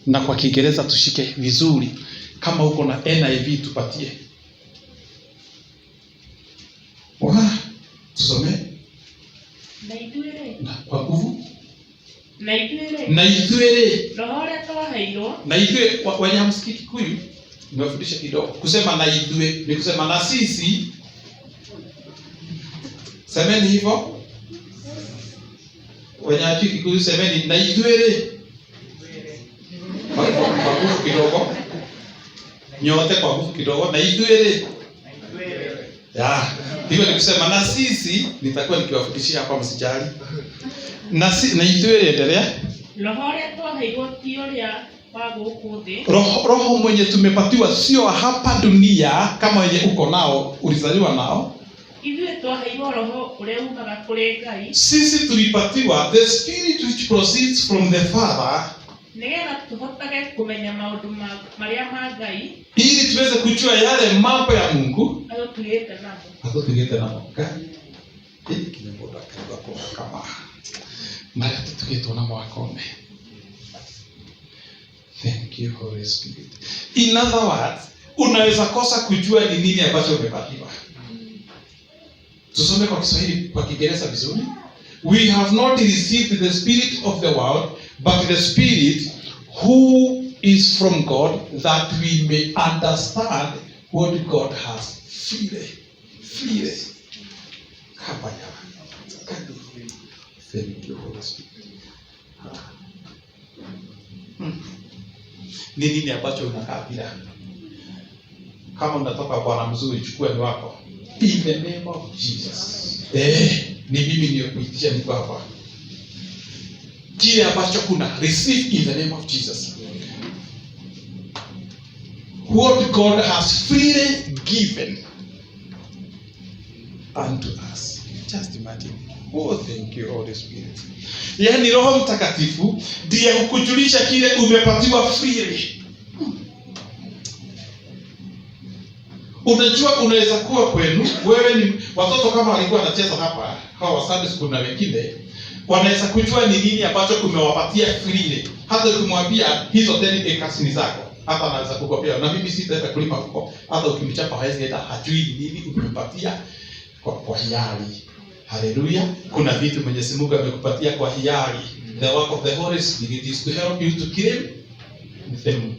Na kwa Kiingereza tushike vizuri. Kama uko na NIV tupatie. Tusomee. Na kwa nguvu. Na ithuere. Roho twaheirwo. Na ithuere wanyamsikia Kikuyu. Nimefundisha kidogo. Kusema na idue ni kusema na sisi. Semeni hivyo. Wenye haki kusemeni na idue. Kwa nguvu kidogo. Nyote kwa nguvu kidogo na idue. Ya, hivyo ni kusema na sisi, nitakuwa nikiwafundishia hapa msijali. Na idue endelea. Roho mwenye tumepatiwa sio hapa dunia kama wenye uko nao, ulizaliwa nao. Sisi tulipatiwa the spirit which proceeds from the Father. Ili tuweze kujua yale mambo ya Mungu. Hapo tugete namo. Hiki kimeboda kama mara tugetona mwakome. Thank you, Holy Spirit. In other words, unaweza kosa kujua ni nini ambacho umepatiwa. Tusome kwa Kiswahili, kwa Kiingereza vizuri. We have not received the spirit of the world, but the spirit who is from God, that we may understand what God has freely. Thank you, Holy Spirit. Ni nini ambacho unakaa bila? Kama unatoka Bwana mzuri, chukua ni wako. In the name of Jesus. Ni mimi niliyokuitisha niko hapa. Kile ambacho kuna, receive in the name of Jesus. What God has freely given unto us. Just imagine. Oh, thank you, Holy Spirit. Yaani Roho Mtakatifu ndiye hukujulisha kile umepatiwa freely. Unajua unaweza kuwa kwenu, wewe ni watoto kama walikuwa wanacheza hapa, hawa Sunday school na wengine, wanaweza kujua ni nini ambacho umewapatia freely. Hata ukimwambia hizo 10 acres ni zako, hata anaweza kukwambia na mimi sitaenda kulima huko. Hata ukimchapa hawezi hata hajui ni nini umempatia kwa hiari. Hallelujah. Kuna vitu Mwenyezi Mungu amekupatia kwa hiari. The work of the Holy Spirit is to help you to claim them.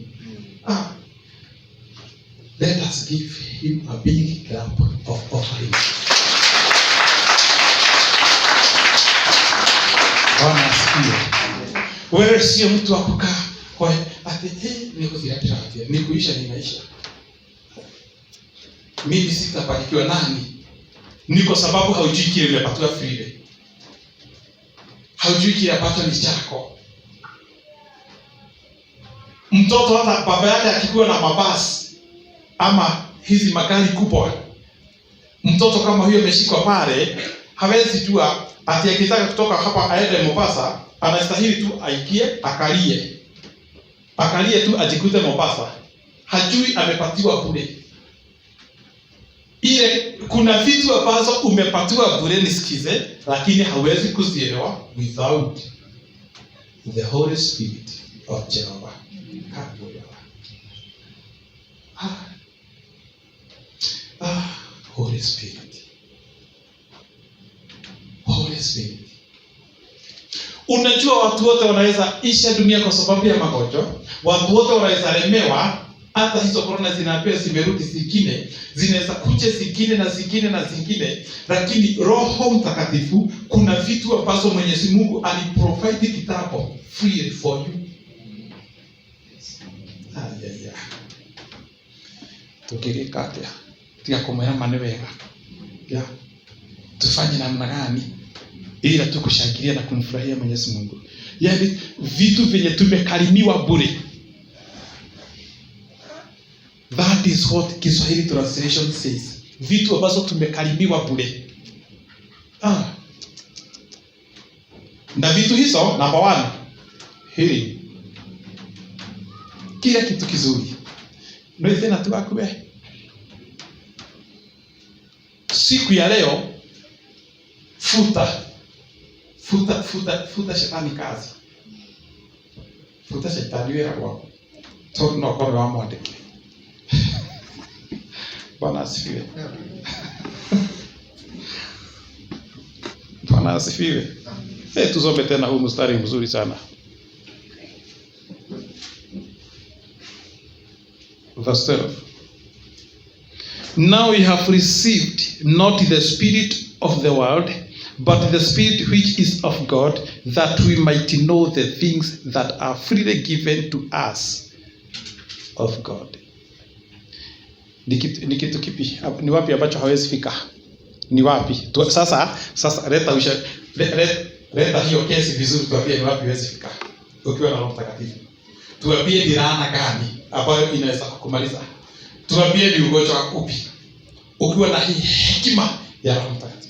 Let us give him a big clap of offering. Bwana asifiwe. Wewe sio mtu wa kukaa kwa ati niko ziratira afya, nikuisha ninaisha. Mimi sitabarikiwa nani? Ni kwa sababu haujui kile umepatiwa freely. Haujui kile ambacho ni chako. Mtoto hata baba yake akikuwa na mabasi ama hizi magari kubwa, mtoto kama huyo ameshikwa pale, hawezi jua ati akitaka kutoka hapa aende Mombasa, anastahili tu aikie akalie tu ajikute Mombasa. Hajui amepatiwa bure. Ile kuna vitu ambazo umepatiwa bure, nisikize, lakini hawezi kuzielewa without the Holy Spirit of Jehovah. Holy Spirit. Holy Spirit. Unajua watu wote wanaweza isha dunia kwa sababu ya magonjwa. Watu wote wanaweza lemewa. Hata hizo corona zinapewa zimerudi zingine. Zinaweza kuja zingine. Lakini Roho Mtakatifu kuna vitu ambazo Mwenyezi Mungu aliprovide kitabu free for you. Tukirikatia. Tia kumwera manewega. Ya. Tufanye namna gani ili tukushangilia na kumfurahia Mwenyezi Mungu. Yaani vitu vyenye tumekarimiwa bure. That is what Kiswahili translation says. Vitu ambazo tumekarimiwa bure. Na vitu hizo number 1, hili. Kila kitu kizuri. Ndio tena tuakwe. Siku ya leo futa shetani kazi. Futa shetani wera kwa. Tono kwa wa mwandike. Bwana asifiwe. Bwana asifiwe. Tusome tena huu mstari mzuri sana. Verse 12. Now we have received not the spirit of the world, but the Spirit which is of God, that we might know the things that are freely given to us of God. Ni kitu kipi? Ni wapi ambacho hawezi fika? Ni wapi? Sasa leta hiyo kesi vizuri, tuambie ni wapi hawezi fika. Ukiwa na Roho Mtakatifu. Tuambie ni laana gani ambayo inaweza kukumaliza. Tuambie ni ugonjwa upi. Ukiwa na hii hekima ya Roho Mtakatifu.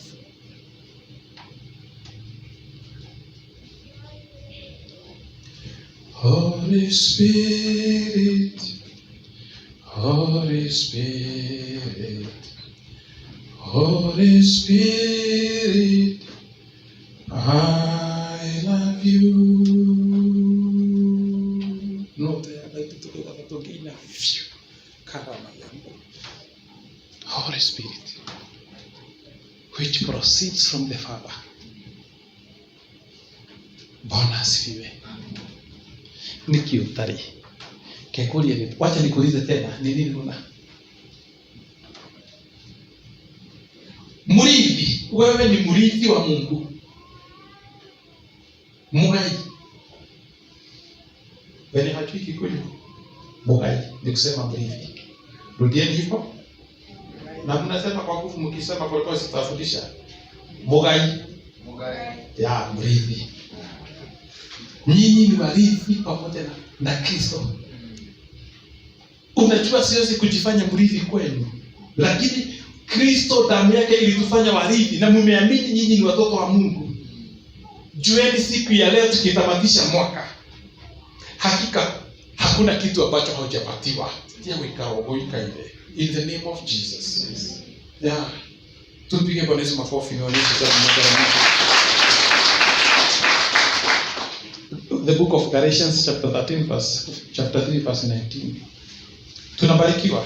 Holy Spirit, Holy Spirit, Holy Spirit, I love you. No, Holy Spirit, which proceeds from the Father. Bwana asifiwe. Nikiutari kekulia ni wacha nikuulize tena, ni nini una murithi? Wewe ni murithi wa Mungu. Mugai wewe hajui Kikuyu. Mugai ni kusema murithi. Rudieni hivyo. Na mnasema kwa nguvu, mkisema kwa kwa sitafundisha. Mugai ya murithi. Nyinyi ni warithi pamoja na Kristo. Unajua siwezi kujifanya mrithi kwenu, lakini Kristo damu yake ilitufanya warithi, na mmeamini nyinyi ni watoto wa Mungu. Jueni siku ya leo tukitamatisha mwaka, hakika hakuna kitu ambacho haujapatiwa. Ndio wikaogoika ile. In the name of Jesus. Yeah. Tupige Bwana Yesu makofi na onyesha the book of Galatians chapter 3 verse 19. Tunabarikiwa.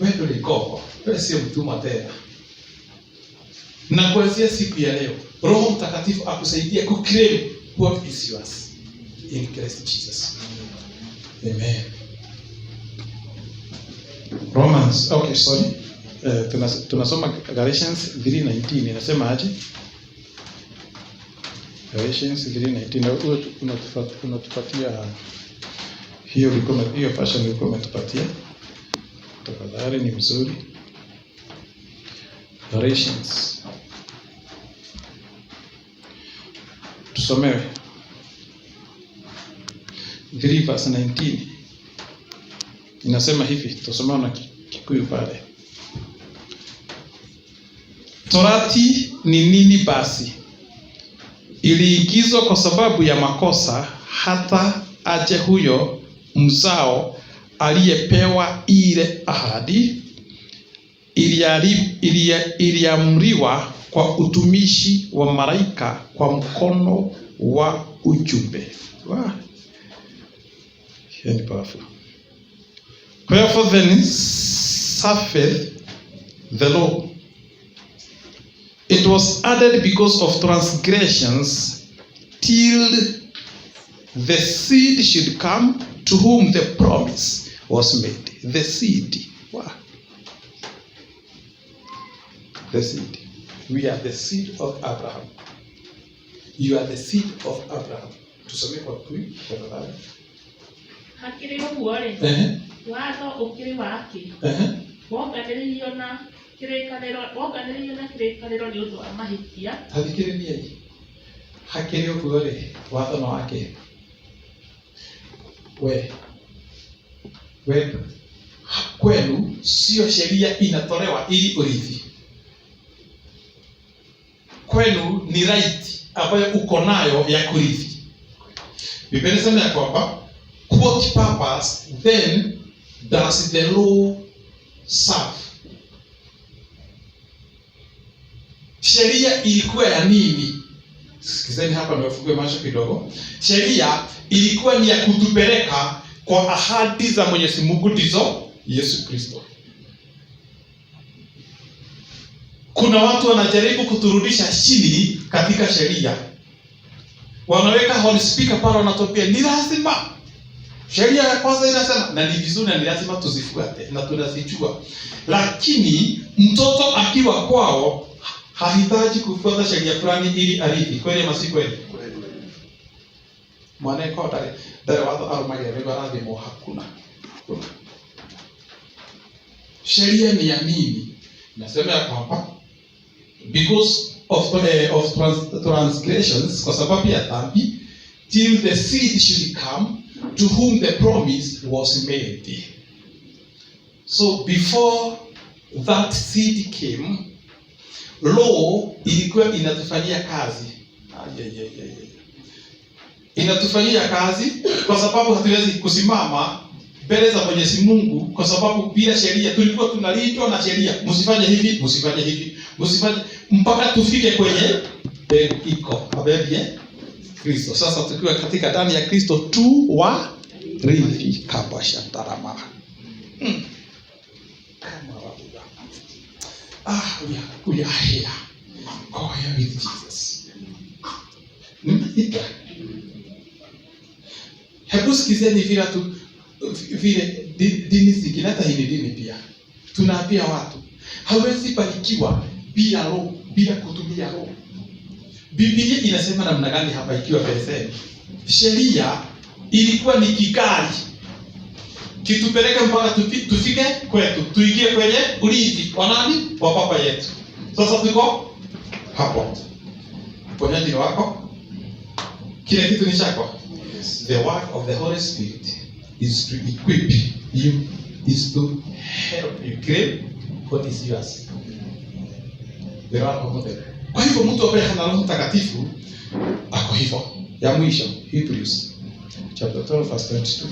Wewe ni koko, wewe sio mtumwa tena. Na kuanzia siku ya leo, Roho Mtakatifu akusaidia kuclaim what is yours in Christ Jesus. Amen. Tunasoma Galatians 3:19, inasema aje? Galatians 3:19. Unatupatia hiyo fashion ulikuwa umetupatia. Tafadhali, ni mzuri. Galatians. Tusomewe 3:19. Inasema hivi, tusomea na Kikuyu pale. Torati ni nini basi? Iliigizwa kwa sababu ya makosa, hata aje huyo mzao aliyepewa ile ahadi. Iliamriwa kwa utumishi wa malaika kwa mkono wa ujumbe. Wow. Here ni powerful. Wherefore then suffereth the law. It was added because of transgressions, till the seed should come to whom the promise was made. The seed. Wow. The seed. We are the seed of Abraham. You are the seed of Abraham. Tusome kwa kui, tafadhali. Hakiri uguore. Watho ukiri wake. Wonganirio na kirekaniro ni undu wa mahitia. Thikiriria hii. Hakiri uguore, watho no wake. Kwenu sio sheria inatolewa ili urithi. Kwenu ni right ambayo uko nayo ya kurithi. Biblia inasema ya kwamba, what purpose then does the law serve? Sheria ilikuwa ya nini? Sikizeni hapa, niwafungue macho kidogo. Sheria ilikuwa ni ya kutupeleka kwa ahadi za Mwenyezi Mungu, ndizo Yesu Kristo. Kuna watu wanajaribu kuturudisha chini katika sheria. Wanaweka Holy Speaker pale, wanatopia ni lazima. Sheria ya kwanza inasema, na ni vizuri na ni lazima tuzifuate na tunazijua. Lakini mtoto akiwa kwao hahitaji kufuata sheria fulani ili arithi. Kweli ama si kweli? Mwana kwa dare watu aromagia rebara mo hakuna. Sheria ni ya nini? Nasema ya kwamba because of transgressions, kwa sababu ya dhambi, till the seed should come to whom the promise was made. So before that seed came, law ilikuwa inatufanyia kazi. Inatufanyia kazi kwa sababu hatuwezi kusimama mbele za Mwenyezi Mungu kwa sababu bila sheria. Tulikuwa tunalindwa na sheria. Msifanye hivi, msifanye hivi, msifanye, mpaka tufike kwenye iko abebie Kristo. Sasa tukiwa katika ndani ya Kristo tu wa rifi kabasha tarama. Kama wabuda. We are here. Go here with Jesus. Hebu sikizeni vile dini zingine, hata hii dini pia. Tunaambia watu, hawezi barikiwa bila roho, bila kutumia roho. Biblia inasema namna gani hapa ikiwa Bethel? Sheria ilikuwa ni kikali. Kitupeleke mpaka tufike kwetu, tuingie kwenye urithi wa nani? Wa papa yetu. Sasa tuko hapo. Ponyaji wako. Kile kitu ni chako. The work of the Holy Spirit is to equip you, is to help you claim what is yours. The work of the. Kwa hivyo mtu ambaye hana Roho Mtakatifu ako hivyo. Ya mwisho, Hebrews chapter 12 verse 22.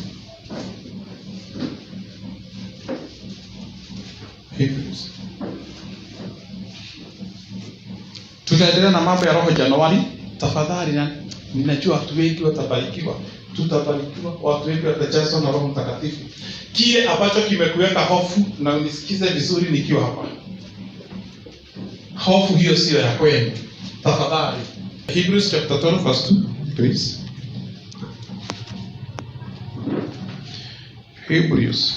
Hebrews. Tutaendelea na mambo ya roho Januari. Tafadhali, na ninajua watu wengi watabarikiwa. Tutabarikiwa, watu wengi watajazwa na Roho Mtakatifu. Kile ambacho kimekuweka hofu, na unisikize vizuri nikiwa hapa. Hofu hiyo sio ya kwenu. Tafadhali. Hebrews chapter 12 verse 2, please. Hebrews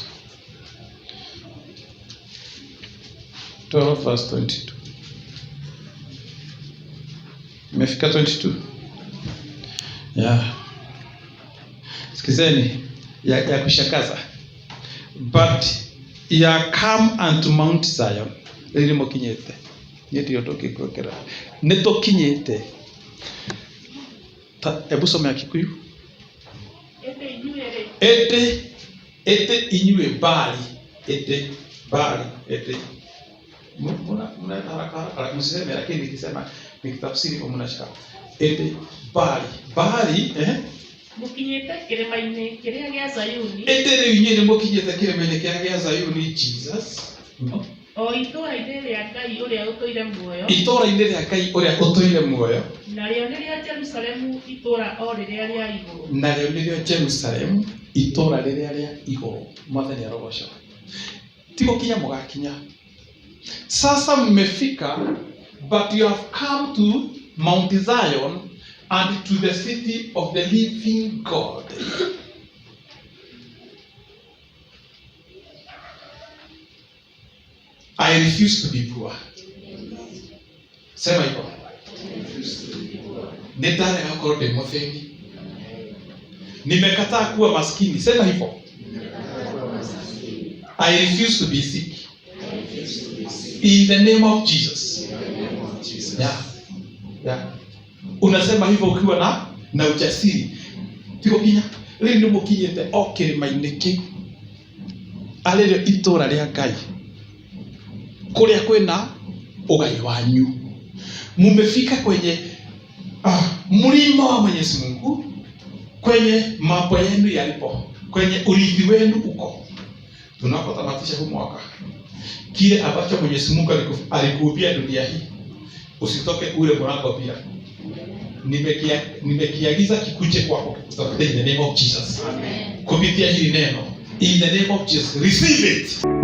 12 verse 22. Imefika 22. Sikizeni ya kushakaza. But ya come unto Mount Zion. Ili mokinyete. Nyeti yotoke kwekera. Neto kinyete. Ebu soma Kikuyu. Ete inywe bali. Ete bali. Ete. Muna haraka mseme, lakini nikisema nikitafsiri kwa mnashika. Ete bali mukinyete kirema-ini kiria gia Zayuni. Ete rinyene mukinyete kirema-ini kiria gia Zayuni, Jesus. O itura-ini ria Ngai uria utoire muoyo. Itura-ini ria Ngai uria utoire muoyo. Narĩo nĩrĩo Jerusalemu itura o rĩrĩa rĩa igũrũ. Narĩo nĩrĩo Jerusalemu itura rĩrĩa rĩa igũrũ. Mwathani arogoca. Tiko kinya mugakinya. Sasa mmefika, but you have come to Mount Zion and to the city of the living God. I refuse to be poor. Sema hivyo. Nitataka kuwa demofeni. Nimekataa kuwa maskini. Sema hivyo. I refuse to be sick. In the name of Jesus. Yeah. Unasema hivyo ukiwa na ujasiri. Tiko kinya rĩu mũkinyĩte o kĩrĩma-inĩ kĩu arĩrĩo itũũra rĩa Ngai kũrĩa kwĩna ũgai wanyu. Mumefika kwenye mlima wa Mwenyezi Mungu, kwenye mambo yenu yalipo, kwenye urithi wenu uko. Tunapotamatisha huu mwaka, kile ambacho Mwenyezi Mungu alikuhubia dunia hii, usitoke ule mlango bila. Nimekiagiza kikuje kwako, in the name of Jesus. Amen. Kupitia hili neno, in the name of Jesus, receive it.